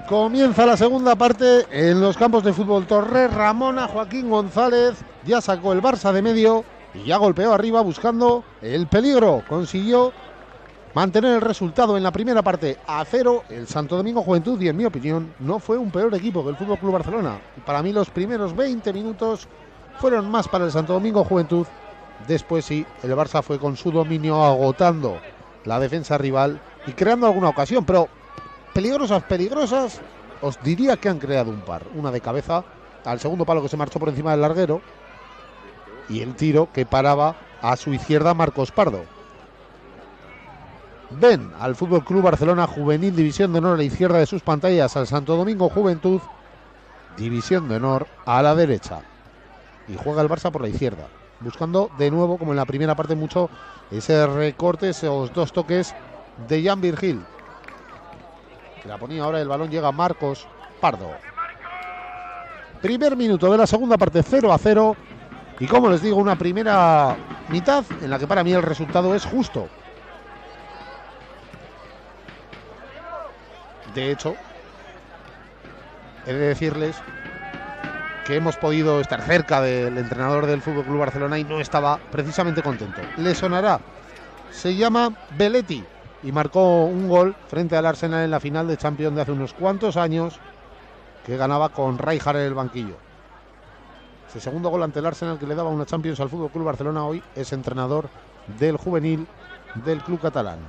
Comienza la segunda parte en los campos de fútbol Torres Ramona. Joaquín González ya sacó el Barça de medio y ya golpeó arriba buscando el peligro. Consiguió mantener el resultado en la primera parte a 0 el Santo Domingo Juventud, y en mi opinión no fue un peor equipo que el FC Barcelona. Para mí los primeros 20 minutos fueron más para el Santo Domingo Juventud. Después sí, el Barça fue con su dominio agotando la defensa rival y creando alguna ocasión, pero peligrosas, os diría que han creado un par. Una de cabeza al segundo palo que se marchó por encima del larguero, y el tiro que paraba a su izquierda Marcos Pardo. Ven al FC Barcelona Juvenil División de Honor a la izquierda de sus pantallas, al Santo Domingo Juventud División de Honor a la derecha. Y juega el Barça por la izquierda, buscando de nuevo, como en la primera parte, mucho ese recorte, esos dos toques de Jan Virgil. La ponía ahora, el balón llega a Marcos Pardo. Primer minuto de la segunda parte, 0-0. Y como les digo, una primera mitad en la que para mí el resultado es justo. De hecho, he de decirles que hemos podido estar cerca del entrenador del FC Barcelona y no estaba precisamente contento. Le sonará, se llama Belletti y marcó un gol frente al Arsenal en la final de Champions de hace unos cuantos años, que ganaba con Rijkaard en el banquillo. Ese segundo gol ante el Arsenal que le daba una Champions al FC Barcelona, hoy es entrenador del juvenil del club catalán.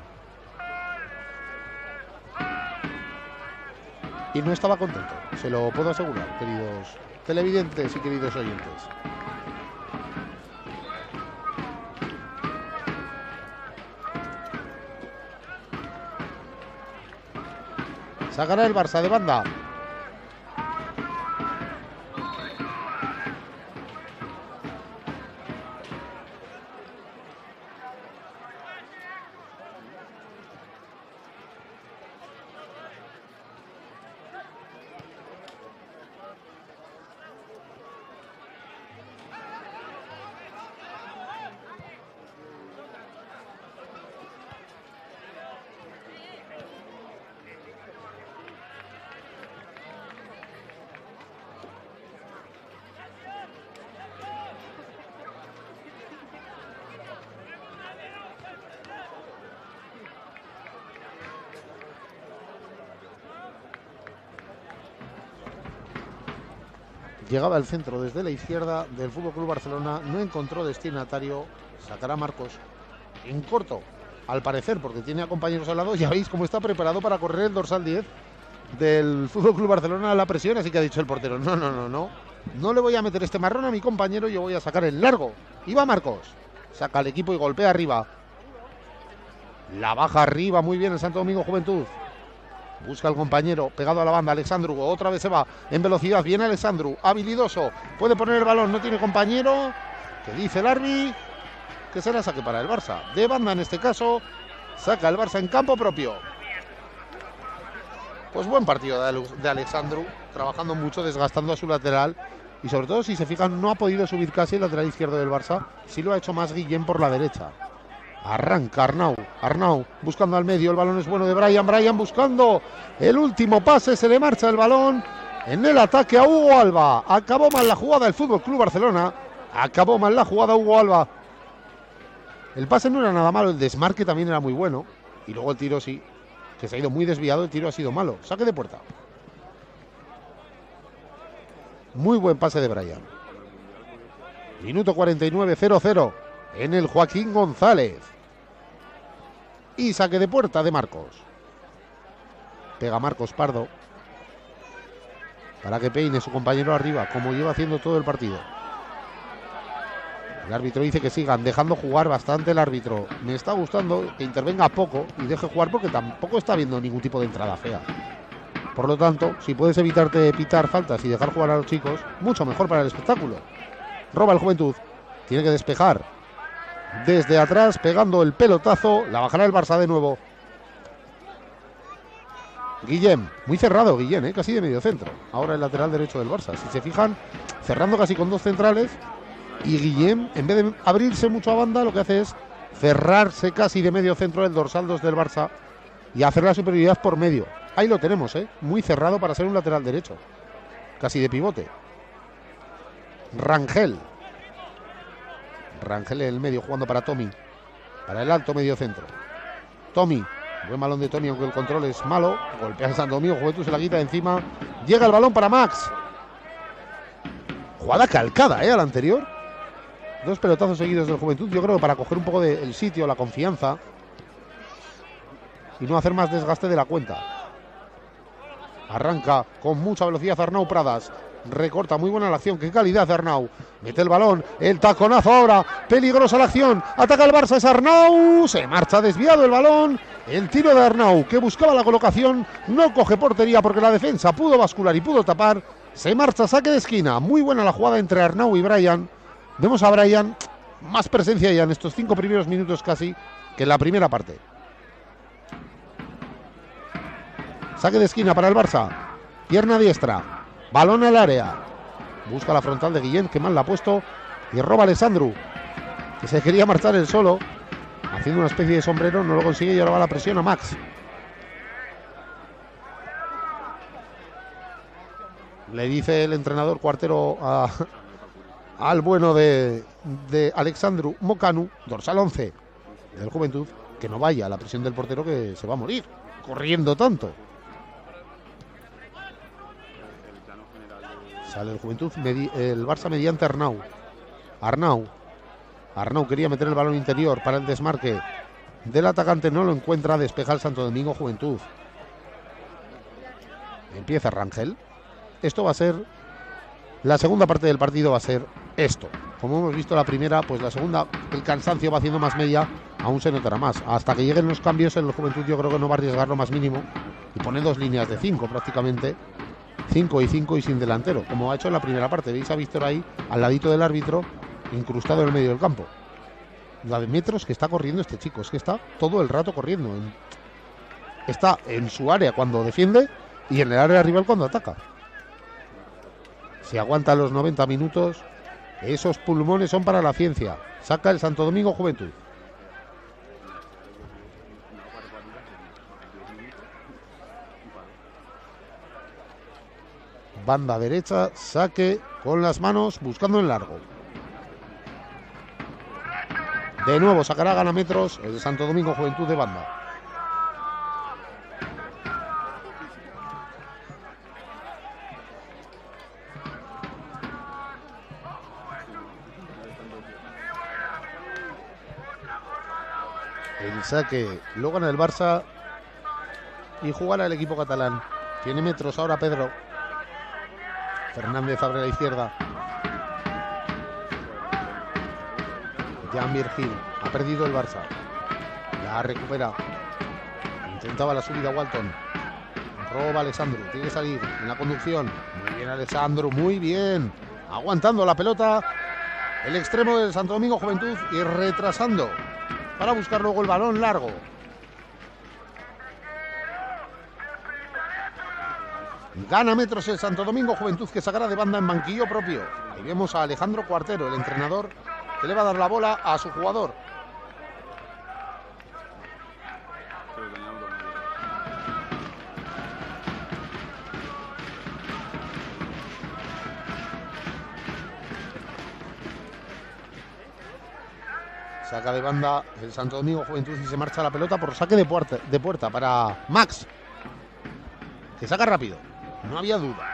Y no estaba contento, se lo puedo asegurar, queridos televidentes y queridos oyentes. Sacará el Barça de banda. Llegaba al centro desde la izquierda del FC Barcelona, no encontró destinatario, sacará Marcos en corto, al parecer, porque tiene a compañeros al lado. Ya veis cómo está preparado para correr el dorsal 10 del FC Barcelona a la presión, así que ha dicho el portero, no le voy a meter este marrón a mi compañero, yo voy a sacar el largo. Y va Marcos, saca al equipo y golpea arriba. La baja arriba, muy bien el Santo Domingo Juventud. Busca al compañero, pegado a la banda, Alexandru, otra vez se va en velocidad, viene Alexandru, habilidoso, puede poner el balón, no tiene compañero, que dice el árbitro que será saque para el Barça, de banda en este caso, saca el Barça en campo propio. Pues buen partido de Alexandru, trabajando mucho, desgastando a su lateral, y sobre todo, si se fijan, no ha podido subir casi el lateral izquierdo del Barça, sí lo ha hecho más Guillén por la derecha. Arranca Arnau buscando al medio, el balón es bueno de Brian buscando el último pase, se le marcha el balón en el ataque a Hugo Alba. Acabó mal la jugada el Fútbol Club Barcelona, acabó mal la jugada Hugo Alba. El pase no era nada malo, el desmarque también era muy bueno, y luego el tiro sí, que se ha ido muy desviado, el tiro ha sido malo. Saque de puerta. Muy buen pase de Brian. Minuto 49, 0-0 en el Joaquín González. Y saque de puerta de Marcos. Pega Marcos Pardo para que peine su compañero arriba, como lleva haciendo todo el partido. El árbitro dice que sigan dejando jugar bastante el árbitro. Me está gustando que intervenga poco y deje jugar, porque tampoco está viendo ningún tipo de entrada fea. Por lo tanto, si puedes evitarte pitar faltas y dejar jugar a los chicos, mucho mejor para el espectáculo. Roba el Juventud, tiene que despejar desde atrás, pegando el pelotazo, la bajará el Barça de nuevo. Guillén, muy cerrado Guillén, casi de medio centro. Ahora el lateral derecho del Barça, si se fijan, cerrando casi con dos centrales, y Guillén, en vez de abrirse mucho a banda, lo que hace es cerrarse casi de medio centro del dorsal 2 del Barça y hacer la superioridad por medio. Ahí lo tenemos, muy cerrado para ser un lateral derecho, casi de pivote. Rangel en el medio, jugando para Tommy, para el alto medio centro. Tommy, buen balón de Tommy, aunque el control es malo. Golpea a Santo Domingo, Juventud se la quita de encima. Llega el balón para Max. Jugada calcada, a la anterior. Dos pelotazos seguidos del Juventud, yo creo que para coger un poco del sitio, la confianza, y no hacer más desgaste de la cuenta. Arranca con mucha velocidad Arnau Pradas. Recorta, muy buena la acción, qué calidad de Arnau. Mete el balón, el taconazo ahora, peligrosa la acción, ataca el Barça, es Arnau, se marcha desviado el balón. El tiro de Arnau, que buscaba la colocación, no coge portería porque la defensa pudo bascular y pudo tapar. Se marcha, saque de esquina, muy buena la jugada entre Arnau y Brian. Vemos a Brian, más presencia ya en estos 5 primeros minutos casi que en la primera parte. Saque de esquina para el Barça, pierna diestra, balón al área, busca la frontal de Guillén, que mal la ha puesto, y roba Alessandru, que se quería marchar él solo, haciendo una especie de sombrero, no lo consigue y ahora va la presión a Max. Le dice el entrenador Cuartero al bueno de Alexandru Mocanu, dorsal 11 del Juventud, que no vaya a la presión del portero, que se va a morir corriendo tanto. Sale el Juventud, el Barça mediante Arnau. Arnau quería meter el balón interior para el desmarque del atacante, no lo encuentra, despeja el Santo Domingo Juventud. Empieza Rangel. Esto va a ser, la segunda parte del partido va a ser esto. Como hemos visto la primera, pues la segunda, el cansancio va haciendo más media, aún se notará más. Hasta que lleguen los cambios, en el Juventud yo creo que no va a arriesgar lo más mínimo y pone dos líneas de 5 prácticamente. 5 y 5 y sin delantero, como ha hecho en la primera parte. Veis a Víctor ahí, al ladito del árbitro, incrustado en el medio del campo. La de metros que está corriendo este chico, es que está todo el rato corriendo. Está en su área cuando defiende y en el área rival cuando ataca. Si aguanta los 90 minutos, esos pulmones son para la ciencia. Saca el Santo Domingo Juventud. Banda derecha, saque con las manos, buscando en largo. De nuevo sacará ganametros el Santo Domingo Juventud de banda. El saque lo gana el Barça y jugará el equipo catalán. Tiene metros ahora Pedro. Fernández abre a la izquierda. Jan Virgil ha perdido el Barça. La recupera. Intentaba la subida Walton. Roba Alessandro, tiene que salir en la conducción. Muy bien Alessandro, muy bien. Aguantando la pelota el extremo del Santo Domingo Juventud y retrasando para buscar luego el balón largo. Gana metros el Santo Domingo Juventud, que sacará de banda en banquillo propio. Ahí vemos a Alejandro Cuartero, el entrenador, que le va a dar la bola a su jugador. Saca de banda el Santo Domingo Juventud y se marcha la pelota por saque de puerta para Max, que saca rápido, no había duda.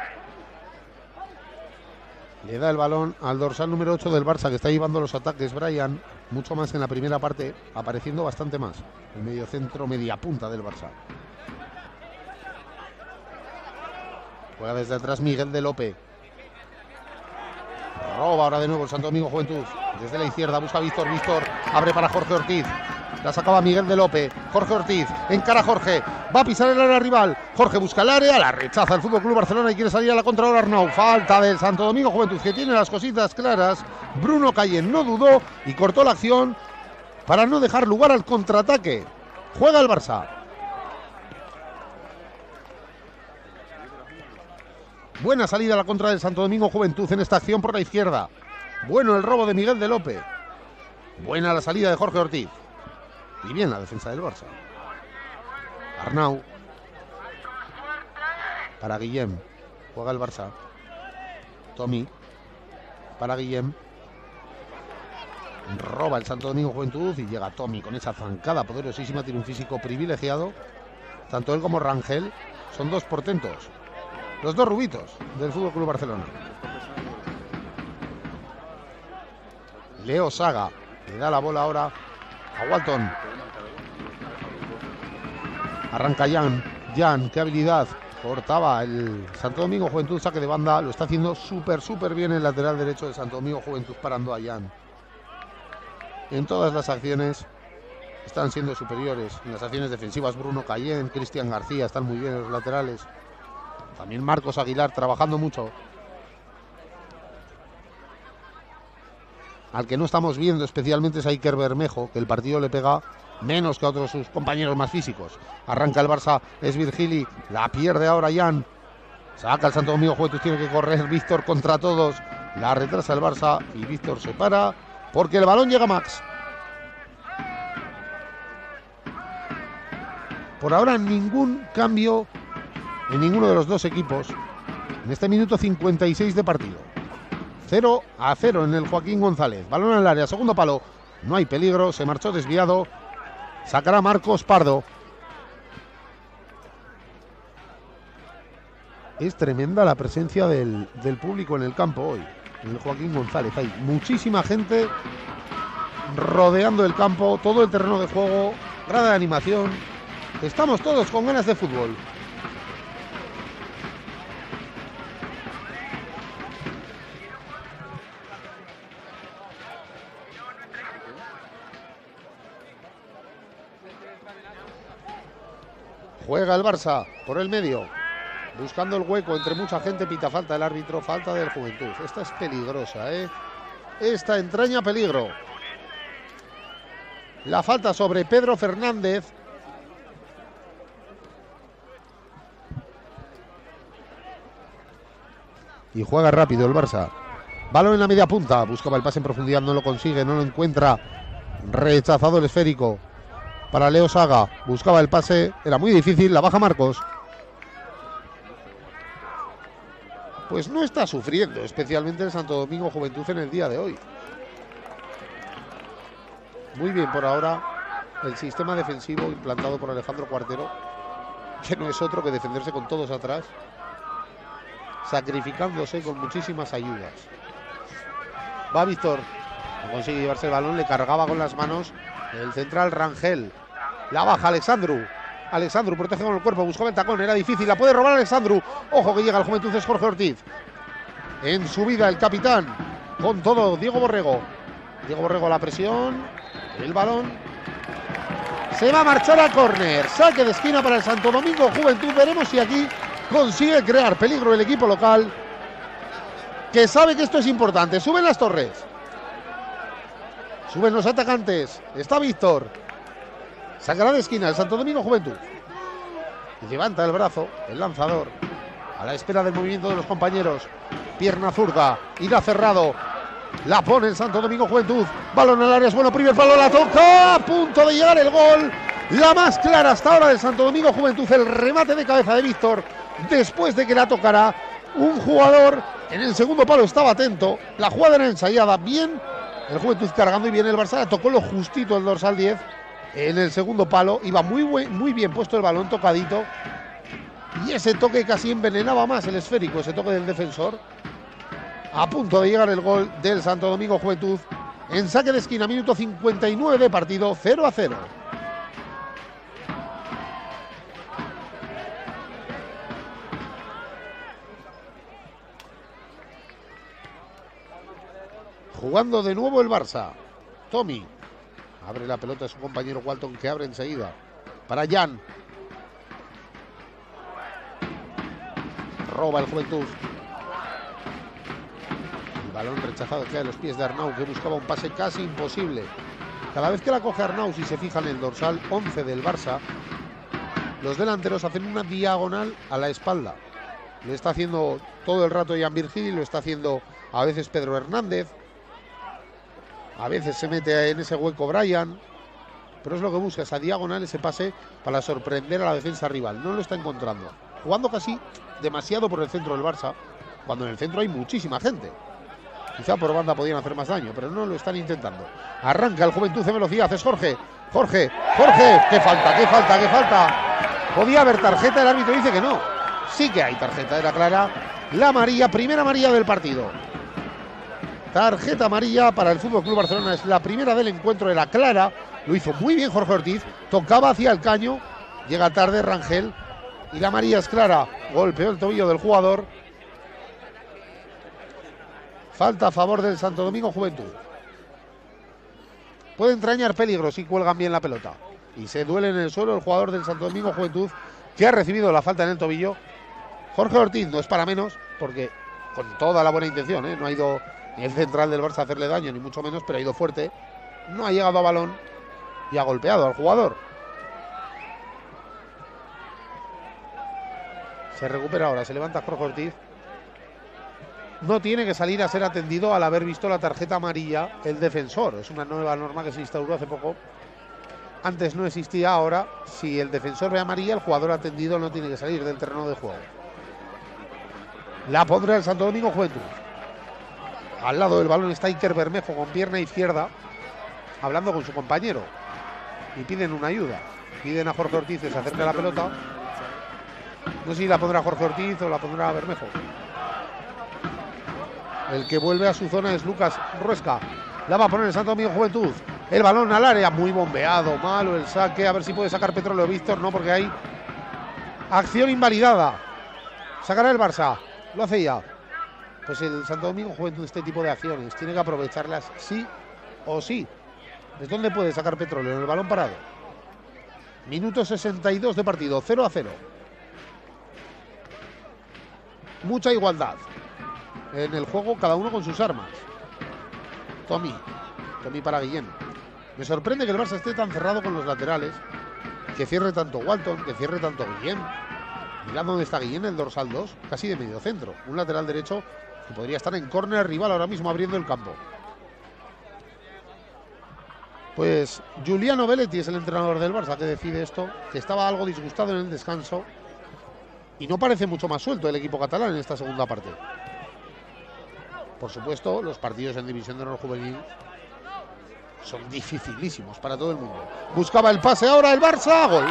Le da el balón al dorsal número 8 del Barça, que está llevando los ataques, Brian, mucho más en la primera parte, apareciendo bastante más. El mediocentro, media punta del Barça. Juega desde atrás Miguel de Lope. Roba ahora de nuevo el Santo Domingo Juventud. Desde la izquierda busca Víctor. Víctor abre para Jorge Ortiz. La sacaba Miguel de Lope. Jorge Ortiz encara a Jorge. Va a pisar el área rival. Jorge busca el área. La rechaza el FC Barcelona y quiere salir a la contra ahora Arnau. Falta del Santo Domingo Juventud, que tiene las cositas claras. Bruno Cayen no dudó y cortó la acción para no dejar lugar al contraataque. Juega el Barça. Buena salida a la contra del Santo Domingo Juventud en esta acción por la izquierda. Bueno el robo de Miguel de Lope. Buena la salida de Jorge Ortiz. Y bien la defensa del Barça. Arnau. Para Guillem. Juega el Barça. Tommy. Para Guillem. Roba el Santo Domingo Juventud y llega Tommy con esa zancada poderosísima. Tiene un físico privilegiado. Tanto él como Rangel son dos portentos. Los dos rubitos del FC Barcelona. Leo Saga le da la bola ahora a Walton. Arranca Jan. Jan, qué habilidad. Cortaba el Santo Domingo Juventud, saque de banda. Lo está haciendo súper bien el lateral derecho de Santo Domingo Juventud, parando a Jan. En todas las acciones están siendo superiores. En las acciones defensivas Bruno Cayen, Cristian García están muy bien en los laterales. También Marcos Aguilar trabajando mucho. Al que no estamos viendo especialmente es a Iker Bermejo, que el partido le pega menos que a otros sus compañeros más físicos. Arranca el Barça, es Virgili, la pierde ahora Jan. Saca el Santo Domingo Juventud, tiene que correr Víctor contra todos. La retrasa el Barça y Víctor se para porque el balón llega a Max. Por ahora ningún cambio en ninguno de los dos equipos en este minuto 56 de partido. 0-0 en el Joaquín González. Balón en el área, segundo palo. No hay peligro, se marchó desviado. Sacará Marcos Pardo. Es tremenda la presencia del público en el campo hoy, en el Joaquín González. Hay muchísima gente rodeando el campo, todo el terreno de juego, grada de animación. Estamos todos con ganas de fútbol. Juega el Barça por el medio, buscando el hueco entre mucha gente. Pita falta el árbitro, falta del Juventud. Esta es peligrosa, ¿eh? Esta entraña peligro. La falta sobre Pedro Fernández. Y juega rápido el Barça. Balón en la media punta, buscaba el pase en profundidad, no lo consigue, no lo encuentra. Rechazado el esférico para Leo Saga, buscaba el pase, era muy difícil, la baja Marcos. Pues no está sufriendo especialmente el Santo Domingo Juventud en el día de hoy. Muy bien por ahora el sistema defensivo implantado por Alejandro Cuartero, que no es otro que defenderse con todos atrás, sacrificándose con muchísimas ayudas. Va Víctor, no consigue llevarse el balón, le cargaba con las manos el central Rangel. La baja Alexandru. Alexandru protege con el cuerpo, buscaba el tacón, era difícil, la puede robar Alexandru. Ojo que llega al Juventud, es Jorge Ortiz. En subida el capitán, con todo Diego Borrego. Diego Borrego a la presión, el balón Se va a marchar a córner. Saque de esquina para el Santo Domingo Juventud. Veremos si aquí consigue crear peligro el equipo local, que sabe que esto es importante. Suben las torres. Suben los atacantes. Está Víctor. Sacará de esquina el Santo Domingo Juventud. Y levanta el brazo el lanzador a la espera del movimiento de los compañeros. Pierna zurda. Irá cerrado. La pone el Santo Domingo Juventud. Balón al área. Es bueno. Primer palo. La toca. A punto de llegar el gol. La más clara hasta ahora del Santo Domingo Juventud. El remate de cabeza de Víctor. Después de que la tocara un jugador. En el segundo palo estaba atento. La jugada era ensayada. Bien. El Juventud cargando y viene el Barça. Tocó lo justito el dorsal 10. En el segundo palo iba muy bien puesto el balón, tocadito. Y ese toque casi envenenaba más el esférico, ese toque del defensor. A punto de llegar el gol del Santo Domingo Juventud. En saque de esquina, minuto 59 de partido, 0-0. Jugando de nuevo el Barça. Tommy. Abre la pelota a su compañero Walton, que abre enseguida. Para Jan. Roba el Juventud. El balón rechazado queda en los pies de Arnau, que buscaba un pase casi imposible. Cada vez que la coge Arnau, si se fijan en el dorsal 11 del Barça, los delanteros hacen una diagonal a la espalda. Lo está haciendo todo el rato Jan Virgili, lo está haciendo a veces Pedro Hernández. A veces se mete en ese hueco Brian, pero es lo que busca, esa diagonal, ese pase para sorprender a la defensa rival. No lo está encontrando. Jugando casi demasiado por el centro del Barça, cuando en el centro hay muchísima gente. Quizá por banda podían hacer más daño, pero no lo están intentando. Arranca el Juventud en velocidad, es Jorge. Jorge, qué falta. Podía haber tarjeta, el árbitro dice que no. Sí que hay tarjeta, era clara. La amarilla, primera amarilla del partido. Tarjeta amarilla para el FC Barcelona, es la primera del encuentro, era clara. Lo hizo muy bien Jorge Ortiz, tocaba hacia el caño, llega tarde Rangel y la amarilla es clara. Golpeó el tobillo del jugador. Falta a favor del Santo Domingo Juventud. Puede entrañar peligro si cuelgan bien la pelota. Y se duele en el suelo el jugador del Santo Domingo Juventud, que ha recibido la falta en el tobillo. Jorge Ortiz no es para menos, porque con toda la buena intención, no ha ido ni el central del Barça a hacerle daño, ni mucho menos, pero ha ido fuerte. No ha llegado a balón y ha golpeado al jugador. Se recupera ahora, se levanta Jorge Ortiz. No tiene que salir a ser atendido al haber visto la tarjeta amarilla el defensor. Es una nueva norma que se instauró hace poco. Antes no existía, ahora si el defensor ve amarilla, el jugador atendido no tiene que salir del terreno de juego. La pondrá el Santo Domingo Juventud. Al lado del balón está Iker Bermejo con pierna izquierda, hablando con su compañero. Y piden una ayuda. Piden a Jorge Ortiz que se acerque a la pelota. No sé si la pondrá Jorge Ortiz o la pondrá Bermejo. El que vuelve a su zona es Lucas Ruesca. La va a poner el Santo Domingo Juventud. El balón al área, muy bombeado, malo el saque. A ver si puede sacar Petróleo Víctor. No, porque hay acción invalidada. Sacará el Barça. Lo hace ya. Pues el Santo Domingo Juventud, este tipo de acciones tiene que aprovecharlas sí o sí. ¿De dónde puede sacar Petróleo? En el balón parado. Minuto 62 de partido, 0-0. Mucha igualdad en el juego, cada uno con sus armas. Tommy para Guillén. Me sorprende que el Barça esté tan cerrado con los laterales, que cierre tanto Walton, que cierre tanto Guillén. Mirad dónde está Guillén, el dorsal 2, casi de medio centro. Un lateral derecho que podría estar en córner rival ahora mismo abriendo el campo. Pues Giuliano Belletti es el entrenador del Barça que decide esto, que estaba algo disgustado en el descanso y no parece mucho más suelto el equipo catalán en esta segunda parte. Por supuesto, los partidos en División de Honor Juvenil son dificilísimos para todo el mundo. Buscaba el pase ahora el Barça, gol.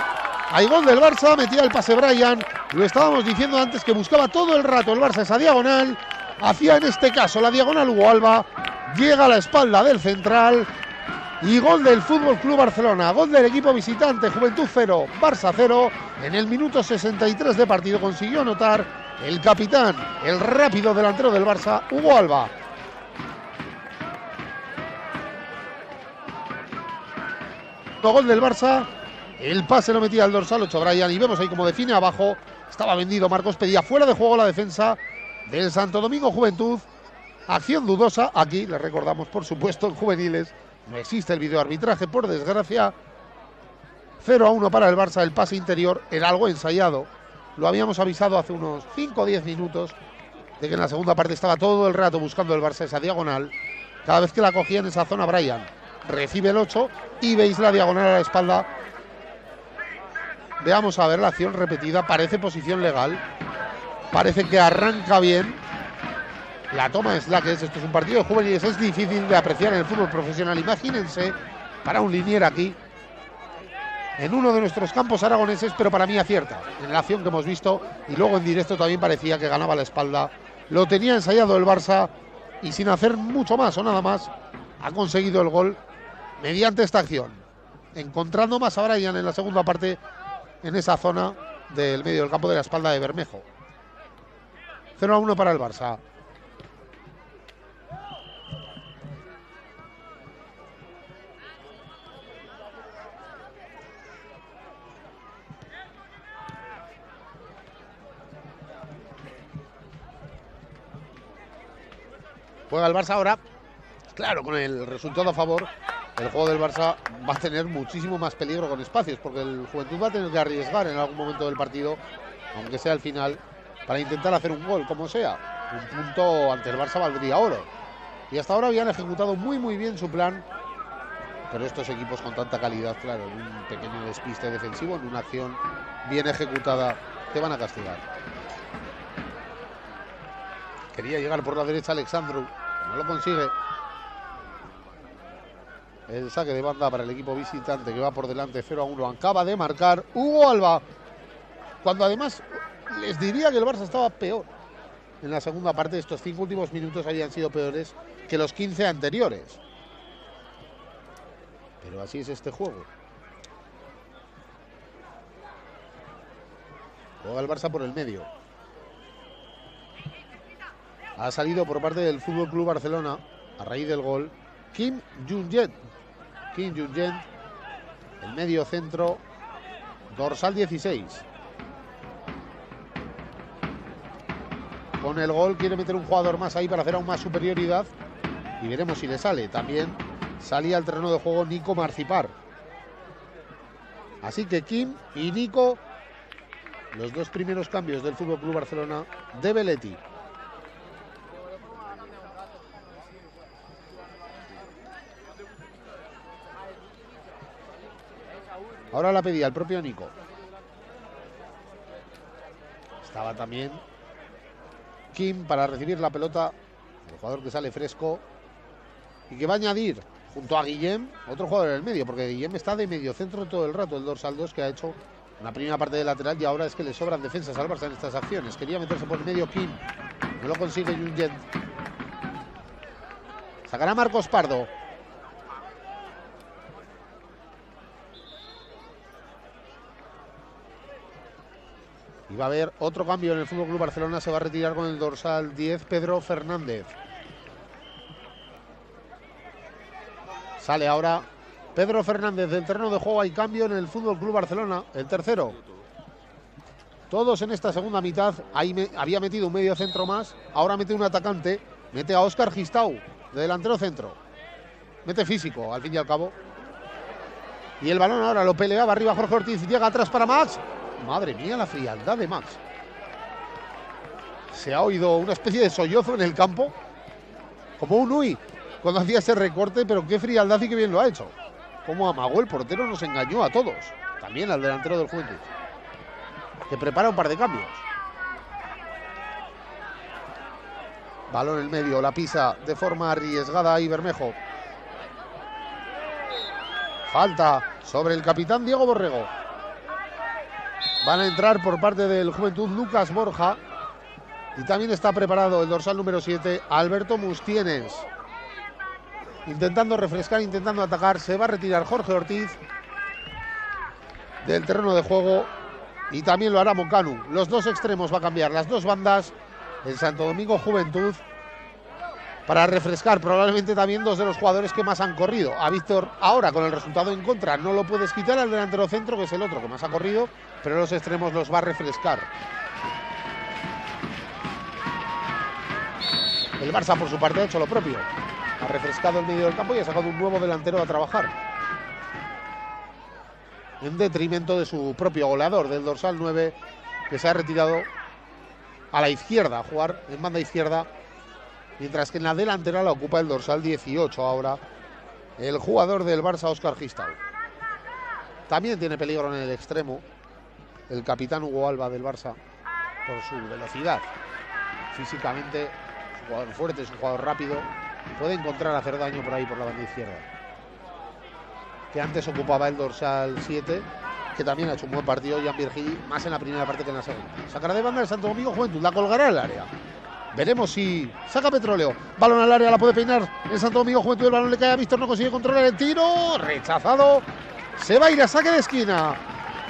Hay gol del Barça, metía el pase Brian. Lo estábamos diciendo antes que buscaba todo el rato el Barça esa diagonal. Hacía en este caso la diagonal Hugo Alba. Llega a la espalda del central. Y gol del FC Barcelona. Gol del equipo visitante. Juventud 0, Barça 0. En el minuto 63 de partido consiguió anotar el capitán, el rápido delantero del Barça, Hugo Alba. Gol del Barça El pase lo metía al dorsal 8 Brian y vemos ahí como define abajo. Estaba vendido Marcos, pedía fuera de juego la defensa del Santo Domingo Juventud. Acción dudosa, aquí les recordamos por supuesto en juveniles. No existe el videoarbitraje por desgracia. 0-1 para el Barça, el pase interior era algo ensayado. Lo habíamos avisado hace unos 5 o 10 minutos de que en la segunda parte estaba todo el rato buscando el Barça esa diagonal. Cada vez que la cogía en esa zona Brian recibe el 8 y veis la diagonal a la espalda. Veamos a ver la acción repetida, parece posición legal. Parece que arranca bien. La toma es la que es, esto es un partido de juveniles, es difícil de apreciar en el fútbol profesional. Imagínense para un linier aquí, en uno de nuestros campos aragoneses, pero para mí acierta. En la acción que hemos visto y luego en directo también parecía que ganaba la espalda. Lo tenía ensayado el Barça y sin hacer mucho más o nada más, ha conseguido el gol mediante esta acción. Encontrando más a Brian en la segunda parte, en esa zona del medio del campo de la espalda de Bermejo. 0-1 para el Barça. Juega el Barça ahora, claro, con el resultado a favor. El juego del Barça va a tener muchísimo más peligro con espacios, porque el Juventud va a tener que arriesgar en algún momento del partido, aunque sea al final, para intentar hacer un gol, como sea. Un punto ante el Barça valdría oro. Y hasta ahora habían ejecutado muy bien su plan, pero estos equipos con tanta calidad, claro, en un pequeño despiste defensivo, en una acción bien ejecutada, te van a castigar. Quería llegar por la derecha Alexandru, no lo consigue. El saque de banda para el equipo visitante que va por delante 0-1. Acaba de marcar Hugo Alba. Cuando además les diría que el Barça estaba peor. En la segunda parte, estos 5 últimos minutos habían sido peores que los 15 anteriores. Pero así es este juego. Juega el Barça por el medio. Ha salido por parte del FC Barcelona, a raíz del gol, Kim Jung-yen. Kim Jung-yen, el medio centro, dorsal 16. Con el gol quiere meter un jugador más ahí para hacer aún más superioridad. Y veremos si le sale. También salía al terreno de juego Nico Marcipar. Así que Kim y Nico, los dos primeros cambios del FC Barcelona de Belletti. Ahora la pedía el propio Nico. Estaba también Kim para recibir la pelota. El jugador que sale fresco. Y que va a añadir junto a Guillem otro jugador en el medio. Porque Guillem está de medio centro todo el rato. El dorsal 2 que ha hecho una primera parte de lateral. Y ahora es que le sobran defensas al Barça en estas acciones. Quería meterse por el medio Kim. No lo consigue Jung-yen. Sacará Marcos Pardo. Y va a haber otro cambio en el FC Barcelona. Se va a retirar con el dorsal 10 Pedro Fernández. Sale ahora Pedro Fernández del terreno de juego. Hay cambio en el FC Barcelona. El tercero. Todos en esta segunda mitad. Ahí había metido un medio centro más. Ahora mete un atacante. Mete a Óscar Gistau de delantero centro. Mete físico al fin y al cabo. Y el balón ahora lo peleaba arriba Jorge Ortiz. Llega atrás para Max. Madre mía, la frialdad de Max. Se ha oído una especie de sollozo en el campo. Como un uy cuando hacía ese recorte, pero qué frialdad y qué bien lo ha hecho. Como amagó el portero, nos engañó a todos. También al delantero del Juventud, que prepara un par de cambios. Balón en medio, la pisa de forma arriesgada ahí Bermejo. Falta sobre el capitán Diego Borrego. Van a entrar por parte del Juventud Lucas Borja. Y también está preparado el dorsal número 7, Alberto Mustienes. Intentando refrescar, intentando atacar. Se va a retirar Jorge Ortiz del terreno de juego. Y también lo hará Moncanu. Los dos extremos va a cambiar, las dos bandas. El Santo Domingo Juventud. para refrescar. Probablemente también dos de los jugadores que más han corrido. A Víctor ahora con el resultado en contra no lo puedes quitar, al delantero centro, que es el otro que más ha corrido, pero los extremos los va a refrescar. El Barça por su parte ha hecho lo propio. Ha refrescado el medio del campo y ha sacado un nuevo delantero a trabajar, en detrimento de su propio goleador, del dorsal 9, que se ha retirado a la izquierda, a jugar en banda izquierda, mientras que en la delantera la ocupa el dorsal 18 ahora, el jugador del Barça, Óscar Gistau. También tiene peligro en el extremo el capitán Hugo Alba del Barça, por su velocidad. Físicamente es un jugador fuerte, es un jugador rápido, puede encontrar hacer daño por ahí por la banda izquierda, que antes ocupaba el dorsal 7, que también ha hecho un buen partido, Jan Virgili, más en la primera parte que en la segunda. Sacará de banda el Santo Domingo Juventud, la colgará al área. Veremos si saca Petróleo. Balón al área, la puede peinar el Santo Domingo Juventud. El balón le cae a Víctor, no consigue controlar el tiro. Rechazado. Se va a ir a saque de esquina.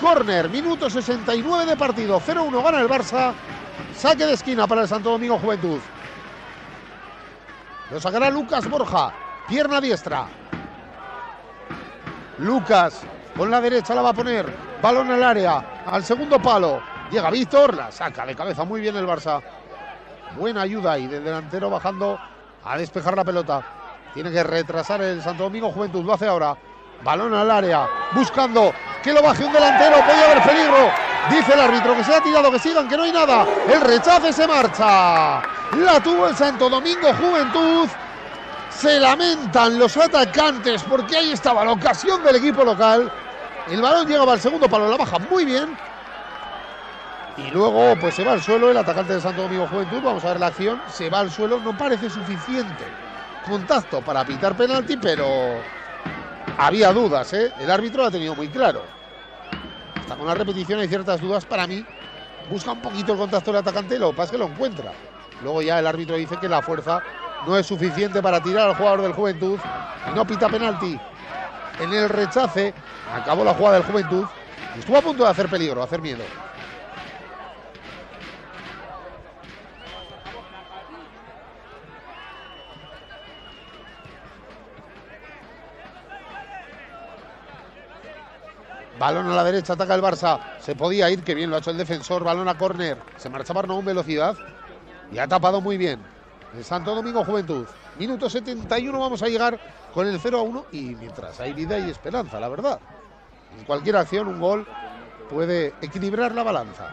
Córner, minuto 69 de partido. 0-1 gana el Barça. Saque de esquina para el Santo Domingo Juventud. Lo sacará Lucas Borja. Pierna diestra. Lucas con la derecha la va a poner. Balón al área. Al segundo palo. Llega Víctor. La saca de cabeza muy bien el Barça. Buena ayuda ahí del delantero bajando a despejar la pelota. Tiene que retrasar el Santo Domingo Juventud. Lo hace ahora. Balón al área. Buscando que lo baje un delantero. Podría haber peligro. Dice el árbitro que se ha tirado, que sigan, que no hay nada. El rechace se marcha. La tuvo el Santo Domingo Juventud. Se lamentan los atacantes porque ahí estaba la ocasión del equipo local. El balón llegaba al segundo palo. La baja muy bien. Y luego pues se va al suelo el atacante del Santo Domingo Juventud. Vamos a ver la acción. Se va al suelo. No parece suficiente contacto para pitar penalti, pero había dudas, ¿eh? El árbitro lo ha tenido muy claro. Hasta con la repetición hay ciertas dudas para mí. Busca un poquito el contacto del atacante y lo que pasa es que lo encuentra. Luego ya el árbitro dice que la fuerza no es suficiente para tirar al jugador del Juventud. Y no pita penalti. En el rechace acabó la jugada del Juventud. Y estuvo a punto de hacer peligro, hacer miedo. Balón a la derecha, ataca el Barça. Se podía ir, que bien lo ha hecho el defensor. Balón a córner. Se marchaba Arnaud en velocidad. Y ha tapado muy bien el Santo Domingo Juventud. Minuto 71, vamos a llegar con el 0-1. Y mientras hay vida y esperanza, la verdad. En cualquier acción, un gol puede equilibrar la balanza.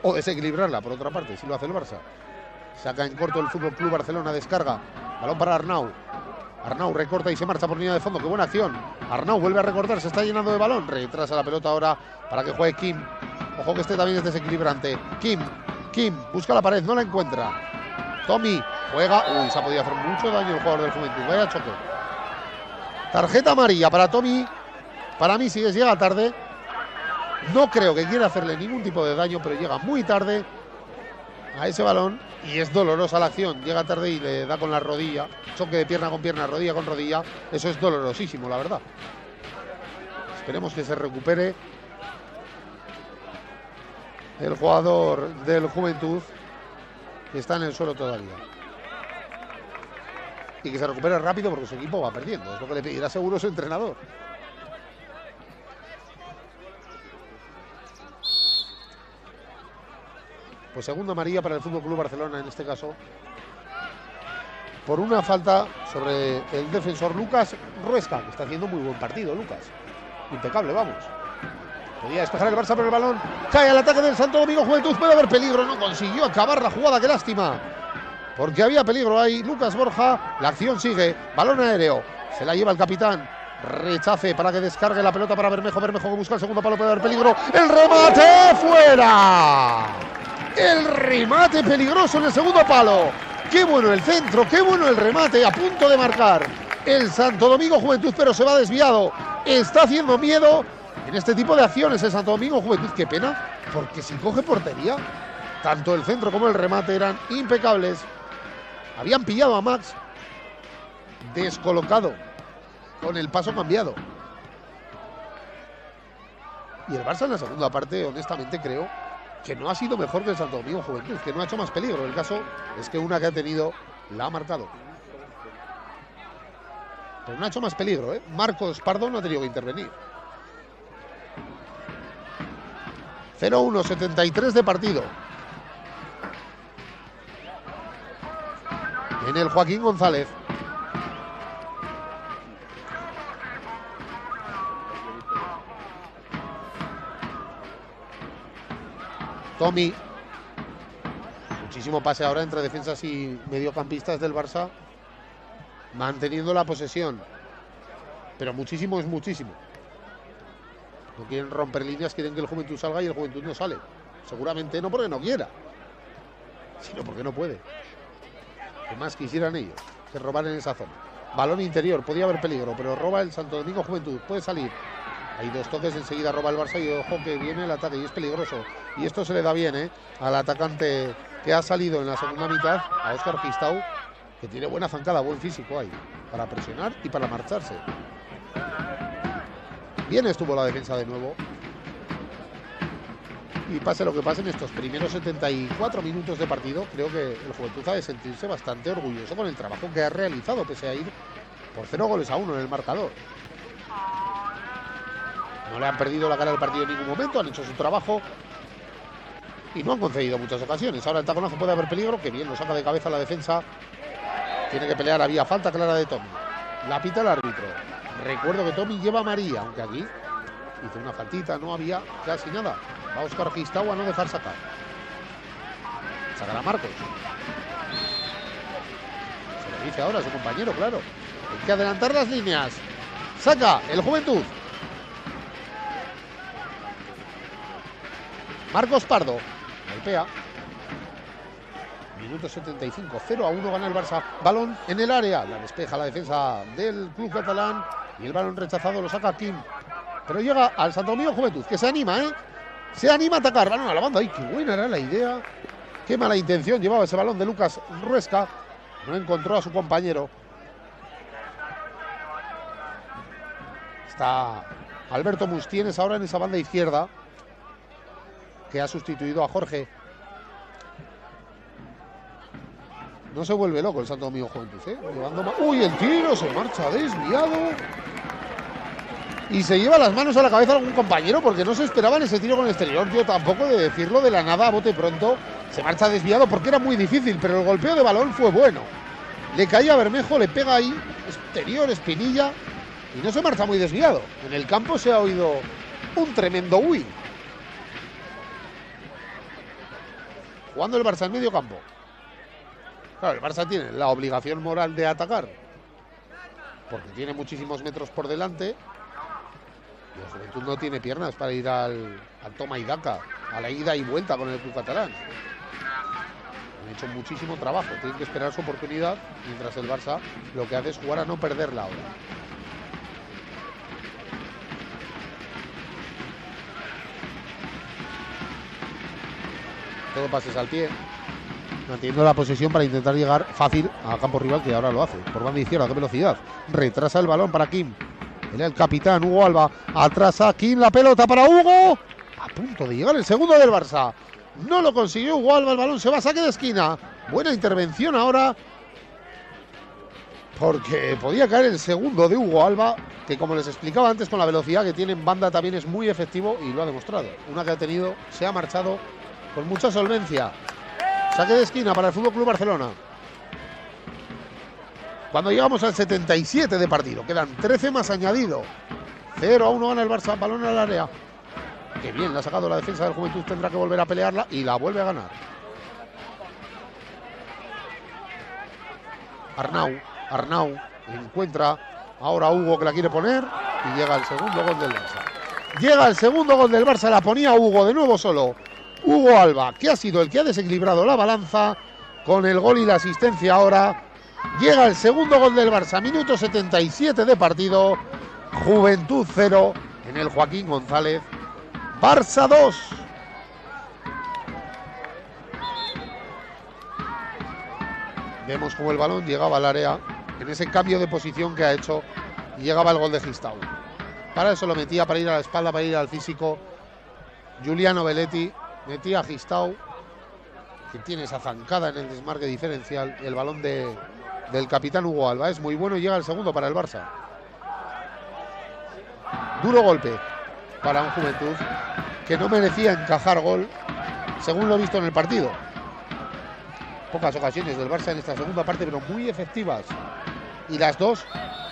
O desequilibrarla, por otra parte, si lo hace el Barça. Saca en corto el Fútbol Club Barcelona, descarga. Balón para Arnaud. Arnaud recorta y se marcha por línea de fondo. ¡Qué buena acción! Arnaud vuelve a recortar, se está llenando de balón. Retrasa la pelota ahora para que juegue Kim. Ojo que este también es desequilibrante. Kim busca la pared, no la encuentra. Tommy juega. Uy, se ha podido hacer mucho daño el jugador del Juventud. Vaya choque. Tarjeta amarilla para Tommy. Para mí sí llega tarde. No creo que quiera hacerle ningún tipo de daño, pero llega muy tarde a ese balón y es dolorosa la acción. Llega tarde y le da con la rodilla. Choque de pierna con pierna, rodilla con rodilla. Eso es dolorosísimo, la verdad. Esperemos que se recupere el jugador del Juventud, que está en el suelo todavía. Y que se recupere rápido porque su equipo va perdiendo. Es lo que le pedirá seguro su entrenador. Pues segunda amarilla para el Fútbol Club Barcelona en este caso, por una falta sobre el defensor Lucas Ruesca, que está haciendo muy buen partido. Lucas, impecable, vamos. Podía despejar el Barça, pero el balón cae al ataque del Santo Domingo Juventud. Puede haber peligro, no consiguió acabar la jugada, qué lástima, porque había peligro ahí. Lucas Borja, la acción sigue, balón aéreo, se la lleva el capitán. Rechace para que descargue la pelota para Bermejo. Bermejo que busca el segundo palo, puede haber peligro. ¡El remate fuera! El remate peligroso en el segundo palo. Qué bueno el centro, qué bueno el remate. A punto de marcar el Santo Domingo Juventud, pero se va desviado. Está haciendo miedo en este tipo de acciones el Santo Domingo Juventud. Qué pena, porque si coge portería, tanto el centro como el remate eran impecables. Habían pillado a Max descolocado, con el paso cambiado. Y el Barça en la segunda parte, honestamente creo que no ha sido mejor que el Santo Domingo Juventud, que no ha hecho más peligro. El caso es que una que ha tenido la ha marcado. Pero no ha hecho más peligro, ¿eh? Marcos Pardo no ha tenido que intervenir. 0-1, 73 de partido. En el Joaquín González. Tommy. Muchísimo pase ahora entre defensas y mediocampistas del Barça. Manteniendo la posesión. Pero muchísimo es muchísimo. No quieren romper líneas, quieren que el Juventud salga y el Juventud no sale. Seguramente no porque no quiera, sino porque no puede. ¿Qué más quisieran ellos que robar en esa zona? Balón interior, podía haber peligro, pero roba el Santo Domingo Juventud. Puede salir. Hay dos toques, enseguida roba el Barça y ojo que viene el ataque y es peligroso. Y esto se le da bien, al atacante que ha salido en la segunda mitad, a Óscar Gistau, que tiene buena zancada, buen físico ahí, para presionar y para marcharse. Bien estuvo la defensa de nuevo. Y pase lo que pase en estos primeros 74 minutos de partido, creo que el Juventud ha de sentirse bastante orgulloso con el trabajo que ha realizado, pese a ir por 0-1 en el marcador. No le han perdido la cara del partido en ningún momento, han hecho su trabajo y no han concedido muchas ocasiones. Ahora el taconazo puede haber peligro, que bien lo saca de cabeza la defensa. Tiene que pelear, había falta clara de Tommy. La pita el árbitro. Recuerdo que Tommy lleva amarilla, aunque aquí hizo una faltita, no había casi nada. Va Óscar Gistau a no dejar sacar. Sacará Marcos. Se lo dice ahora a su compañero, claro. Hay que adelantar las líneas. Saca el Juventud. Marcos Pardo. Golpea. Minuto 75. 0-1 gana el Barça. Balón en el área. La despeja la defensa del club catalán. Y el balón rechazado lo saca Kim. Pero llega al Santo Domingo Juventud, que se anima, se anima a atacar. Balón a la banda. ¡Ay, qué buena era la idea! ¡Qué mala intención llevaba ese balón de Lucas Ruesca! No encontró a su compañero. Está Alberto Mustienes ahora en esa banda izquierda, que ha sustituido a Jorge. No se vuelve loco el Santo Domingo Juventud, llevando ¡uy, el tiro! Se marcha desviado. Y se lleva las manos a la cabeza algún compañero porque no se esperaban ese tiro con el exterior. Yo tampoco, de decirlo de la nada a bote pronto. Se marcha desviado porque era muy difícil, pero el golpeo de balón fue bueno. Le caía a Bermejo, le pega ahí, exterior, espinilla, y no se marcha muy desviado. En el campo se ha oído un tremendo uy. Jugando el Barça en medio campo. Claro, el Barça tiene la obligación moral de atacar, porque tiene muchísimos metros por delante. Y el Juventud no tiene piernas para ir al toma y daca, a la ida y vuelta con el club catalán. Han hecho muchísimo trabajo, tienen que esperar su oportunidad, mientras el Barça lo que hace es jugar a no perderla ahora. Todo pases al pie, manteniendo la posesión para intentar llegar fácil a campo rival, que ahora lo hace. Por banda izquierda, qué velocidad. Retrasa el balón para Kim. Era el capitán Hugo Alba. Atrasa Kim, la pelota para Hugo. A punto de llegar el segundo del Barça. No lo consiguió Hugo Alba, el balón se va a saque de esquina. Buena intervención ahora, porque podía caer el segundo de Hugo Alba, que como les explicaba antes, con la velocidad que tiene en banda también es muy efectivo y lo ha demostrado. Una que ha tenido, se ha marchado con mucha solvencia. Saque de esquina para el FC Barcelona. Cuando llegamos al 77 de partido, quedan 13 más añadido. 0-1 gana el Barça, balón al área. Qué bien la ha sacado la defensa del Juventud, tendrá que volver a pelearla y la vuelve a ganar. Arnau encuentra ahora Hugo, que la quiere poner, y llega el segundo gol del Barça. Llega el segundo gol del Barça, la ponía Hugo de nuevo solo. Hugo Alba, que ha sido el que ha desequilibrado la balanza con el gol y la asistencia ahora. Llega el segundo gol del Barça, minuto 77 de partido. Juventud 0 en el Joaquín González. Barça 2. Vemos cómo el balón llegaba al área en ese cambio de posición que ha hecho y llegaba el gol de Gistau. Para eso lo metía, para ir a la espalda, para ir al físico. Giuliano Belletti metía a Gistau, que tiene esa zancada en el desmarque diferencial. El balón de del capitán Hugo Alba. Es muy bueno y llega el segundo para el Barça. Duro golpe para un Juventud que no merecía encajar gol, según lo visto en el partido. Pocas ocasiones del Barça en esta segunda parte, pero muy efectivas. Y las dos,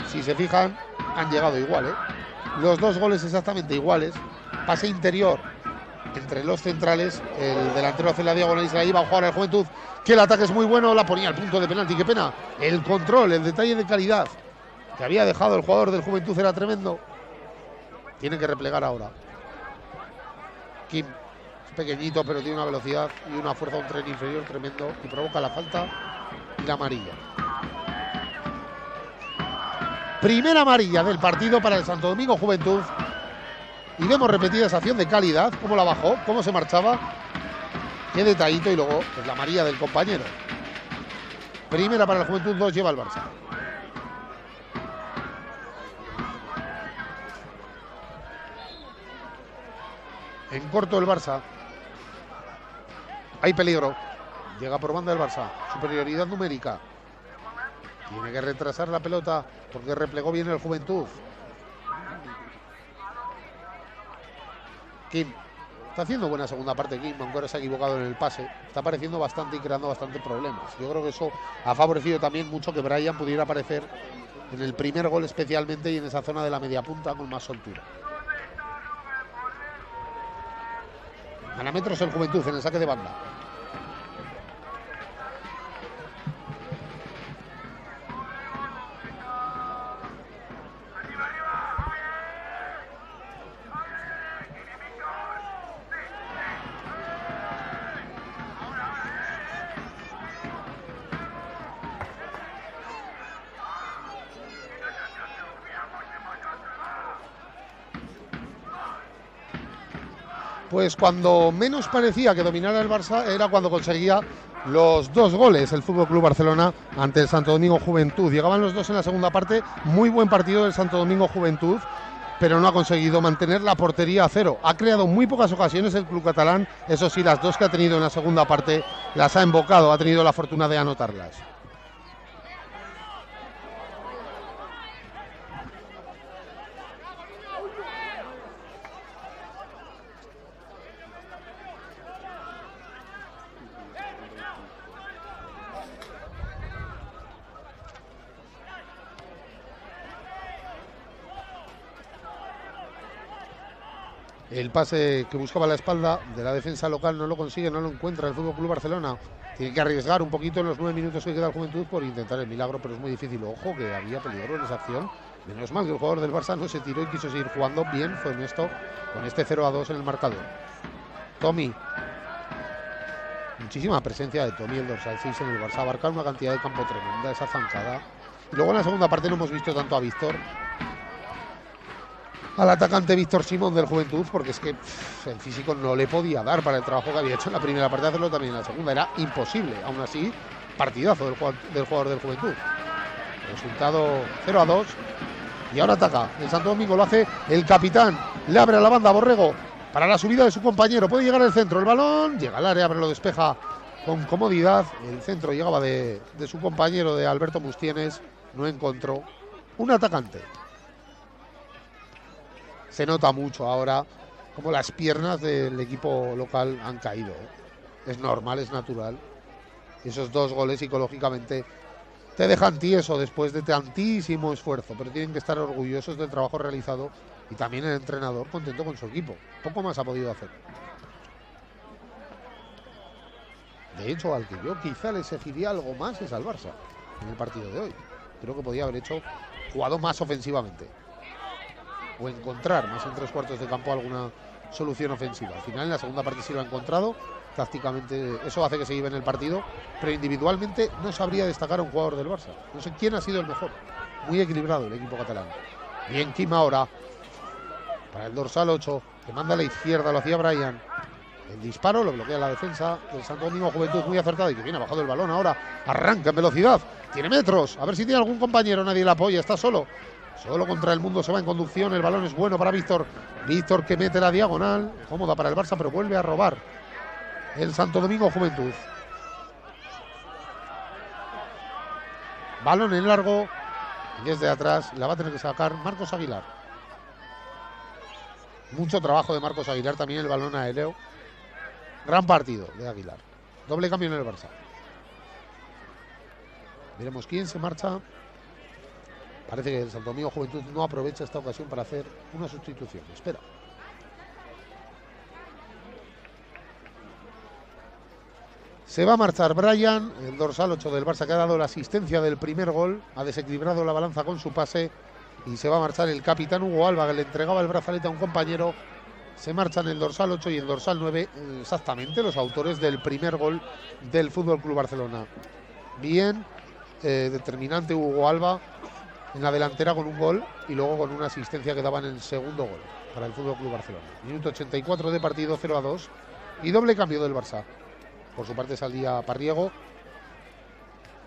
si se fijan, han llegado igual, ¿eh? Los dos goles exactamente iguales. Pase interior entre los centrales. El delantero hace la diagonal y se la lleva a jugar al Juventud, que el ataque es muy bueno. La ponía al punto de penalti. Qué pena. El control, el detalle de calidad que había dejado el jugador del Juventud era tremendo. Tiene que replegar ahora. Kim es pequeñito, pero tiene una velocidad y una fuerza, un tren inferior tremendo, y provoca la falta y la amarilla. Primera amarilla del partido para el Santo Domingo Juventud. Y vemos repetida esa acción de calidad, cómo la bajó, cómo se marchaba. Qué detallito, y luego pues, la amarilla del compañero. Primera para el Juventud, 2 lleva el Barça. En corto el Barça. Hay peligro. Llega por banda el Barça. Superioridad numérica. Tiene que retrasar la pelota porque replegó bien el Juventud. Kim está haciendo buena segunda parte. Kim, aunque ahora se ha equivocado en el pase, está apareciendo bastante y creando bastante problemas. Yo creo que eso ha favorecido también mucho que Brian pudiera aparecer en el primer gol especialmente y en esa zona de la media punta con más soltura. Gana metros el Juventud en el saque de banda. Pues cuando menos parecía que dominara el Barça era cuando conseguía los 2 goles el FC Barcelona ante el Santo Domingo Juventud. Llegaban los dos en la segunda parte, muy buen partido del Santo Domingo Juventud, pero no ha conseguido mantener la portería a cero. Ha creado muy pocas ocasiones el club catalán, eso sí, las 2 que ha tenido en la segunda parte las ha embocado, ha tenido la fortuna de anotarlas. El pase que buscaba la espalda de la defensa local no lo consigue, no lo encuentra el FC Barcelona. Tiene que arriesgar un poquito en los 9 minutos que queda el Juventud por intentar el milagro, pero es muy difícil. Ojo, que había peligro en esa acción. Menos mal que el jugador del Barça no se tiró y quiso seguir jugando. Bien fue honesto con este 0-2 en el marcador. Tommy. Muchísima presencia de Tommy, el dorsal 6 en el Barça. Abarca una cantidad de campo tremenda, esa zancada. Y luego en la segunda parte no hemos visto tanto a Víctor, al atacante Víctor Simón del Juventud, porque es que el físico no le podía dar para el trabajo que había hecho en la primera parte, hacerlo también en la segunda. Era imposible. Aún así, partidazo del jugador del Juventud. Resultado 0-2. Y ahora ataca. El Santo Domingo lo hace el capitán. Le abre a la banda Borrego para la subida de su compañero. Puede llegar al centro. El balón llega al área, pero lo despeja con comodidad. El centro llegaba de su compañero, de Alberto Mustienes. No encontró un atacante. Se nota mucho ahora como las piernas del equipo local han caído. Es normal, es natural. Esos 2 goles psicológicamente te dejan tieso después de tantísimo esfuerzo, pero tienen que estar orgullosos del trabajo realizado y también el entrenador contento con su equipo. Poco más ha podido hacer. De hecho, al que yo quizá le exigiría algo más es al Barça en el partido de hoy. Creo que podía haber jugado más ofensivamente, o encontrar más en 3 cuartos de campo alguna solución ofensiva. Al final en la segunda parte sí lo ha encontrado. Tácticamente eso hace que se lleve en el partido, pero individualmente no sabría destacar a un jugador del Barça. No sé quién ha sido el mejor. Muy equilibrado el equipo catalán. Bien Kim ahora para el dorsal 8, que manda a la izquierda, lo hacía Brian. El disparo lo bloquea la defensa del Santo Domingo Juventud, muy acertado, y que viene, ha bajado el balón ahora. Arranca en velocidad, tiene metros, a ver si tiene algún compañero, nadie le apoya, está solo. Solo contra el mundo, se va en conducción. El balón es bueno para Víctor. Víctor que mete la diagonal. Cómoda para el Barça, pero vuelve a robar el Santo Domingo Juventud. Balón en largo. Y desde atrás la va a tener que sacar Marcos Aguilar. Mucho trabajo de Marcos Aguilar, también el balón aéreo. Gran partido de Aguilar. Doble cambio en el Barça. Veremos quién se marcha. Parece que el Santo Domingo Juventud no aprovecha esta ocasión para hacer una sustitución. Espera. Se va a marchar Brian, el dorsal 8 del Barça, que ha dado la asistencia del primer gol. Ha desequilibrado la balanza con su pase. Y se va a marchar el capitán Hugo Alba, que le entregaba el brazalete a un compañero. Se marchan el dorsal 8 y el dorsal 9, exactamente los autores del primer gol del Fútbol Club Barcelona. Bien, determinante Hugo Alba en la delantera con un gol y luego con una asistencia que daban el segundo gol para el Fútbol Club Barcelona. Minuto 84 de partido, 0-2 y doble cambio del Barça. Por su parte salía Parriego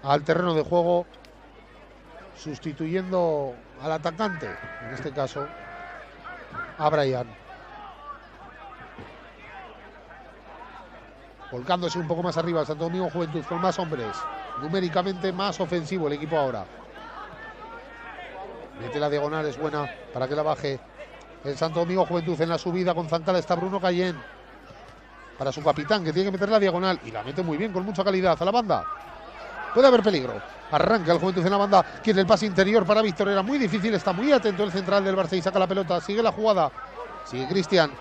al terreno de juego, sustituyendo al atacante, en este caso a Brian. Volcándose un poco más arriba el Santo Domingo Juventud con más hombres, numéricamente más ofensivo el equipo ahora. Mete la diagonal, es buena para que la baje el Santo Domingo Juventud. En la subida con zancada está Bruno Cayén para su capitán, que tiene que meter la diagonal y la mete muy bien, con mucha calidad a la banda. Puede haber peligro. Arranca el Juventud en la banda, quiere el pase interior para Víctor, era muy difícil, está muy atento el central del Barça y saca la pelota, sigue la jugada. Sigue Cristian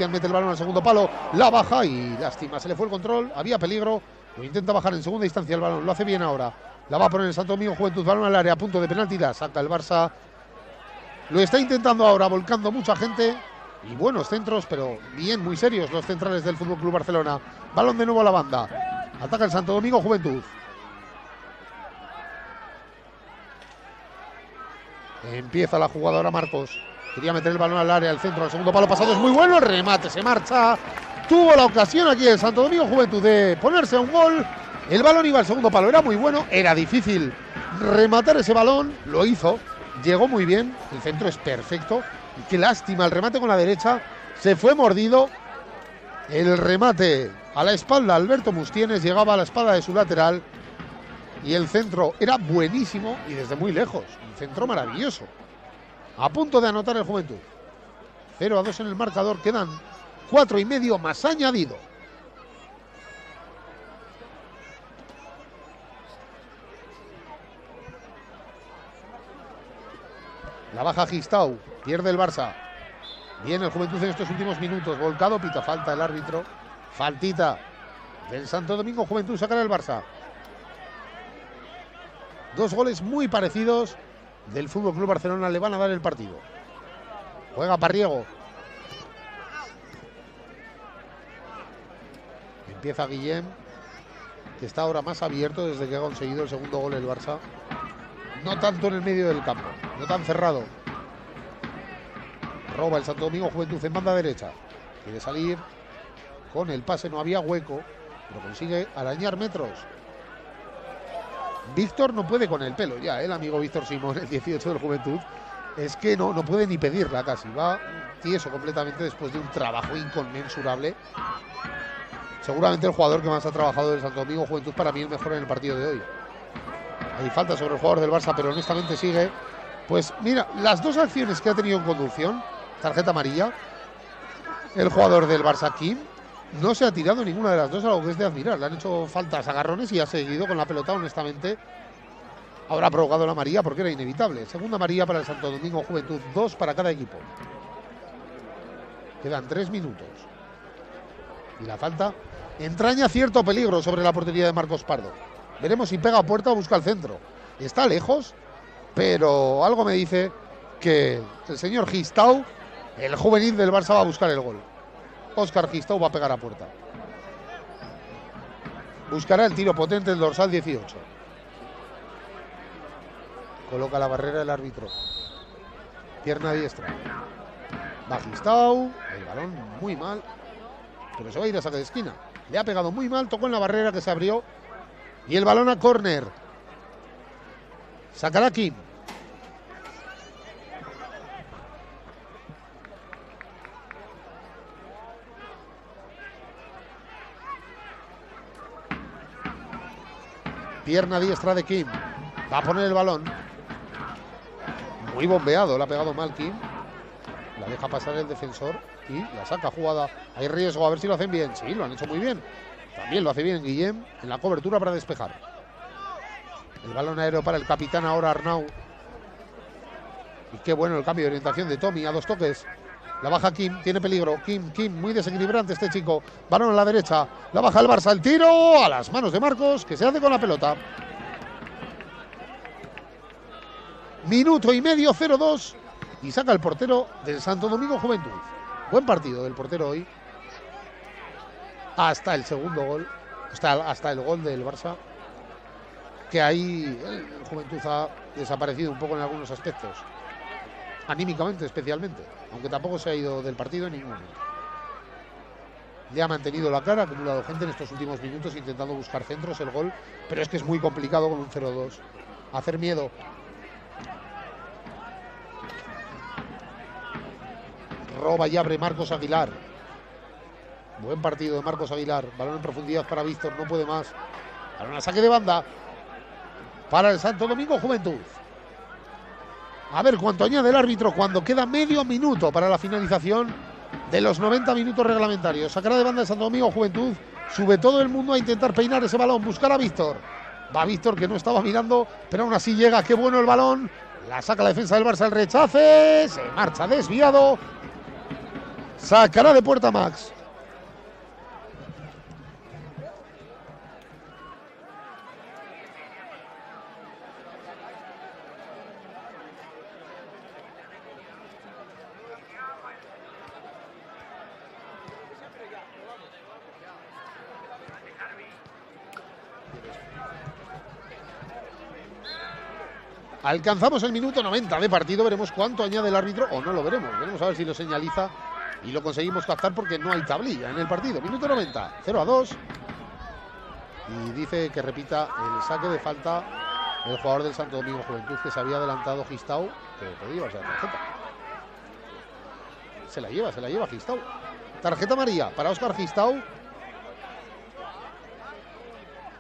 mete el balón al segundo palo, la baja y lástima, se le fue el control, había peligro, lo intenta bajar en segunda instancia el balón, lo hace bien ahora. La va a poner el Santo Domingo Juventud, balón al área, a punto de penalti, la saca el Barça. Lo está intentando ahora, volcando mucha gente y buenos centros, pero bien, muy serios los centrales del Fútbol Club Barcelona. Balón de nuevo a la banda, ataca el Santo Domingo Juventud. Empieza la jugadora Marcos. Quería meter el balón al área, al centro, al segundo palo pasado. Es muy bueno el remate, se marcha. Tuvo la ocasión aquí el Santo Domingo Juventud de ponerse a un gol. El balón iba al segundo palo, era muy bueno. Era difícil rematar ese balón. Lo hizo, llegó muy bien. El centro es perfecto. Y qué lástima, el remate con la derecha. Se fue mordido. El remate a la espalda, Alberto Mustienes llegaba a la espalda de su lateral. Y el centro era buenísimo y desde muy lejos. Un centro maravilloso. A punto de anotar el Juventud. 0-2 en el marcador. Quedan 4,5 más añadido. La baja Gistau. Pierde el Barça. Bien el Juventud en estos últimos minutos. Volcado, pita falta el árbitro. Faltita del Santo Domingo Juventud. Sacará el Barça. Dos goles muy parecidos del Fútbol Club Barcelona le van a dar el partido. Juega Parriego. Empieza Guillem, que está ahora más abierto desde que ha conseguido el segundo gol el Barça. No tanto en el medio del campo, no tan cerrado. Roba el Santo Domingo Juventud en banda derecha. Quiere salir con el pase, no había hueco, pero consigue arañar metros. Víctor no puede con el pelo ya, el amigo Víctor Simón, el 18 del Juventud, es que no puede ni pedirla casi, va tieso completamente después de un trabajo inconmensurable. Seguramente el jugador que más ha trabajado del Santo Domingo Juventud, para mí el mejor en el partido de hoy. Hay falta sobre el jugador del Barça, pero honestamente sigue. Pues mira, las dos acciones que ha tenido en conducción, tarjeta amarilla, el jugador del Barça, Kim, no se ha tirado ninguna de las dos, algo que es de admirar. Le han hecho faltas agarrones y ha seguido con la pelota, honestamente. Habrá provocado la amarilla porque era inevitable. Segunda amarilla para el Santo Domingo Juventud, 2 para cada equipo. Quedan 3 minutos. Y la falta entraña cierto peligro sobre la portería de Marcos Pardo. Veremos si pega a puerta o busca el centro. Está lejos, pero algo me dice que el señor Gistau, el juvenil del Barça, va a buscar el gol. Óscar Gistau va a pegar a puerta. Buscará el tiro potente el dorsal 18. Coloca la barrera el árbitro. Pierna diestra. Va Gistau. El balón muy mal. Pero se va a ir a saque de esquina. Le ha pegado muy mal. Tocó en la barrera que se abrió. Y el balón a córner. Sacará Kim. Pierna diestra de Kim. Va a poner el balón. Muy bombeado, la ha pegado Malkin. La deja pasar el defensor y la saca jugada. Hay riesgo, a ver si lo hacen bien. Sí, lo han hecho muy bien. También lo hace bien Guillem en la cobertura para despejar. El balón aéreo para el capitán ahora Arnau. Y qué bueno el cambio de orientación de Tommy a 2 toques. La baja Kim, tiene peligro. Kim, muy desequilibrante este chico. Balón a la derecha. La baja el Barça, el tiro a las manos de Marcos, que se hace con la pelota. Minuto y medio, 0-2. Y saca el portero del Santo Domingo Juventud. Buen partido del portero hoy. Hasta el segundo gol. Hasta el gol del Barça. Que ahí el Juventud ha desaparecido un poco en algunos aspectos. Anímicamente especialmente. Aunque tampoco se ha ido del partido en ningún momento. Le ha mantenido la cara, ha acumulado gente en estos últimos minutos intentando buscar centros, el gol. Pero es que es muy complicado con un 0-2. Hacer miedo. Roba y abre Marcos Aguilar. Buen partido de Marcos Aguilar. Balón en profundidad para Víctor, no puede más. Balón a saque de banda para el Santo Domingo Juventud. A ver cuánto añade el árbitro cuando queda medio minuto para la finalización de los 90 minutos reglamentarios. Sacará de banda el Santo Domingo Juventud. Sube todo el mundo a intentar peinar ese balón, buscar a Víctor. Va Víctor, que no estaba mirando, pero aún así llega. Qué bueno el balón. La saca la defensa del Barça, el rechace. Se marcha desviado. Sacará de puerta Max. Alcanzamos el minuto 90 de partido. Veremos cuánto añade el árbitro o no lo veremos. Veremos a ver si lo señaliza y lo conseguimos captar porque no hay tablilla en el partido. Minuto 90, 0-2. Y dice que repita el saque de falta el jugador del Santo Domingo Juventud, que se había adelantado Gistau, que podía llevarse la tarjeta. Se la lleva Gistau. Tarjeta amarilla para Óscar Gistau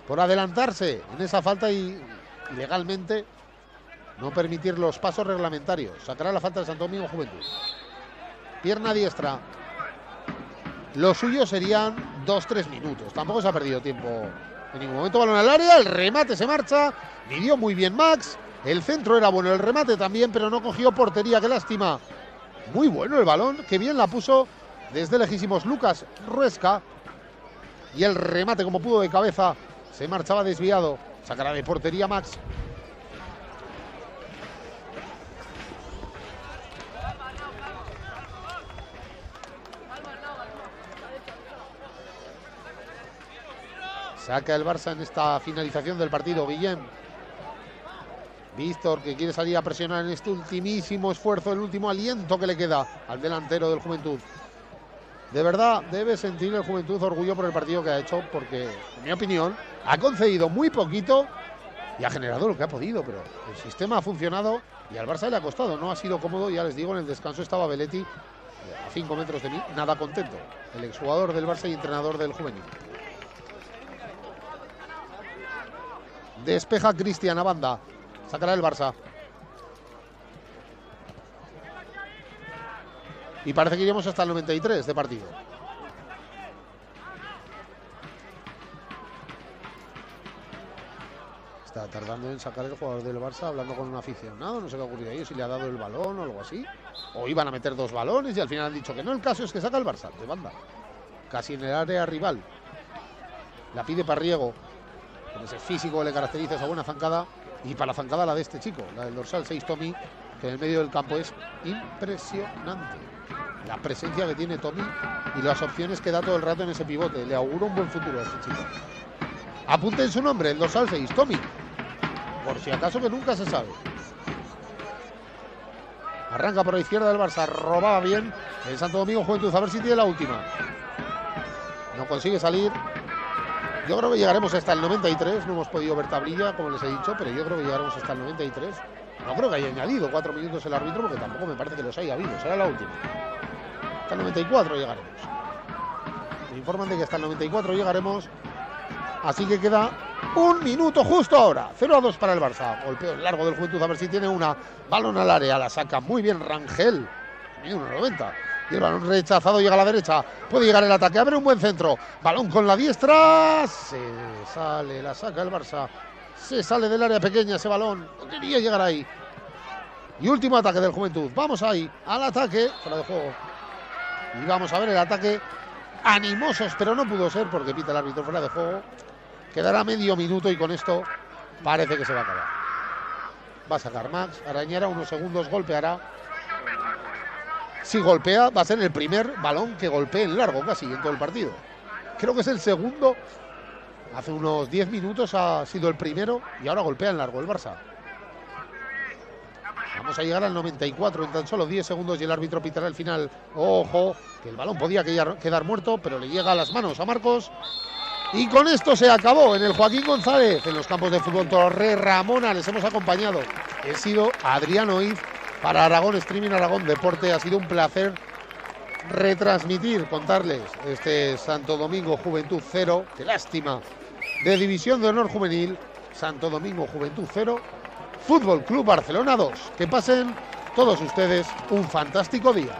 por adelantarse en esa falta y ilegalmente no permitir los pasos reglamentarios. Sacará la falta del Santo Domingo Juventud. Pierna diestra. Lo suyo serían 2-3 minutos. Tampoco se ha perdido tiempo en ningún momento. Balón al área, el remate se marcha. Midió muy bien Max. El centro era bueno, el remate también, pero no cogió portería. Qué lástima. Muy bueno el balón, que bien la puso desde lejísimos Lucas Ruesca. Y el remate como pudo de cabeza se marchaba desviado. Sacará de portería Max. Saca el Barça en esta finalización del partido. Guillem. Víctor, que quiere salir a presionar en este ultimísimo esfuerzo, el último aliento que le queda al delantero del Juventud. De verdad, debe sentir el Juventud orgullo por el partido que ha hecho, porque, en mi opinión, ha concedido muy poquito y ha generado lo que ha podido, pero el sistema ha funcionado y al Barça le ha costado. No ha sido cómodo, ya les digo, en el descanso estaba Belletti a 5 metros de mí, nada contento. El exjugador del Barça y entrenador del juvenil. Despeja Cristian a banda. Sacará el Barça. Y parece que iremos hasta el 93 de partido. Está tardando en sacar el jugador del Barça, hablando con un aficionado. No sé qué ha ocurrido ahí, si le ha dado el balón o algo así. O iban a meter 2 balones y al final han dicho que no. El caso es que saca el Barça de banda. Casi en el área rival. La pide Parriego. Con ese físico que le caracteriza, esa buena zancada. Y para la zancada la de este chico, la del dorsal 6 Tommy, que en el medio del campo es impresionante. La presencia que tiene Tommy y las opciones que da todo el rato en ese pivote. Le auguro un buen futuro a este chico. Apunten su nombre, el dorsal 6 Tommy. Por si acaso, que nunca se sabe. Arranca por la izquierda del Barça, robaba bien el Santo Domingo Juventud, a ver si tiene la última. No consigue salir. Yo creo que llegaremos hasta el 93, no hemos podido ver tablilla, como les he dicho, pero yo creo que llegaremos hasta el 93. No creo que haya añadido 4 minutos el árbitro, porque tampoco me parece que los haya habido, será la última. Hasta el 94 llegaremos. Me informan de que hasta el 94 llegaremos Así que queda un minuto justo ahora. 0-2 para el Barça. Golpeo largo del Juventud, a ver si tiene una. Balón al área, la saca muy bien Rangel. 1.90. Y el balón rechazado llega a la derecha. Puede llegar el ataque. Abre un buen centro. Balón con la diestra. Se sale, la saca el Barça. Se sale del área pequeña ese balón. No quería llegar ahí. Y último ataque del Juventud. Vamos ahí, al ataque. Fuera de juego. Y vamos a ver el ataque. Animosos, pero no pudo ser porque pita el árbitro fuera de juego. Quedará medio minuto y con esto parece que se va a acabar. Va a sacar Max, arañará unos segundos, golpeará. Si golpea, va a ser el primer balón que golpee en largo casi en todo el partido. Creo que es el segundo. Hace unos 10 minutos ha sido el primero y ahora golpea en largo el Barça. Vamos a llegar al 94 en tan solo 10 segundos y el árbitro pitará el final. Ojo, que el balón podía quedar muerto, pero le llega a las manos a Marcos. Y con esto se acabó en el Joaquín González, en los campos de fútbol Torre Ramona. Les hemos acompañado. He sido Adrián Oiz para Aragón Streaming, Aragón Deporte. Ha sido un placer retransmitir, contarles este Santo Domingo Juventud 0. Qué lástima. De División de Honor Juvenil, Santo Domingo Juventud 0. Fútbol Club Barcelona 2. Que pasen todos ustedes un fantástico día.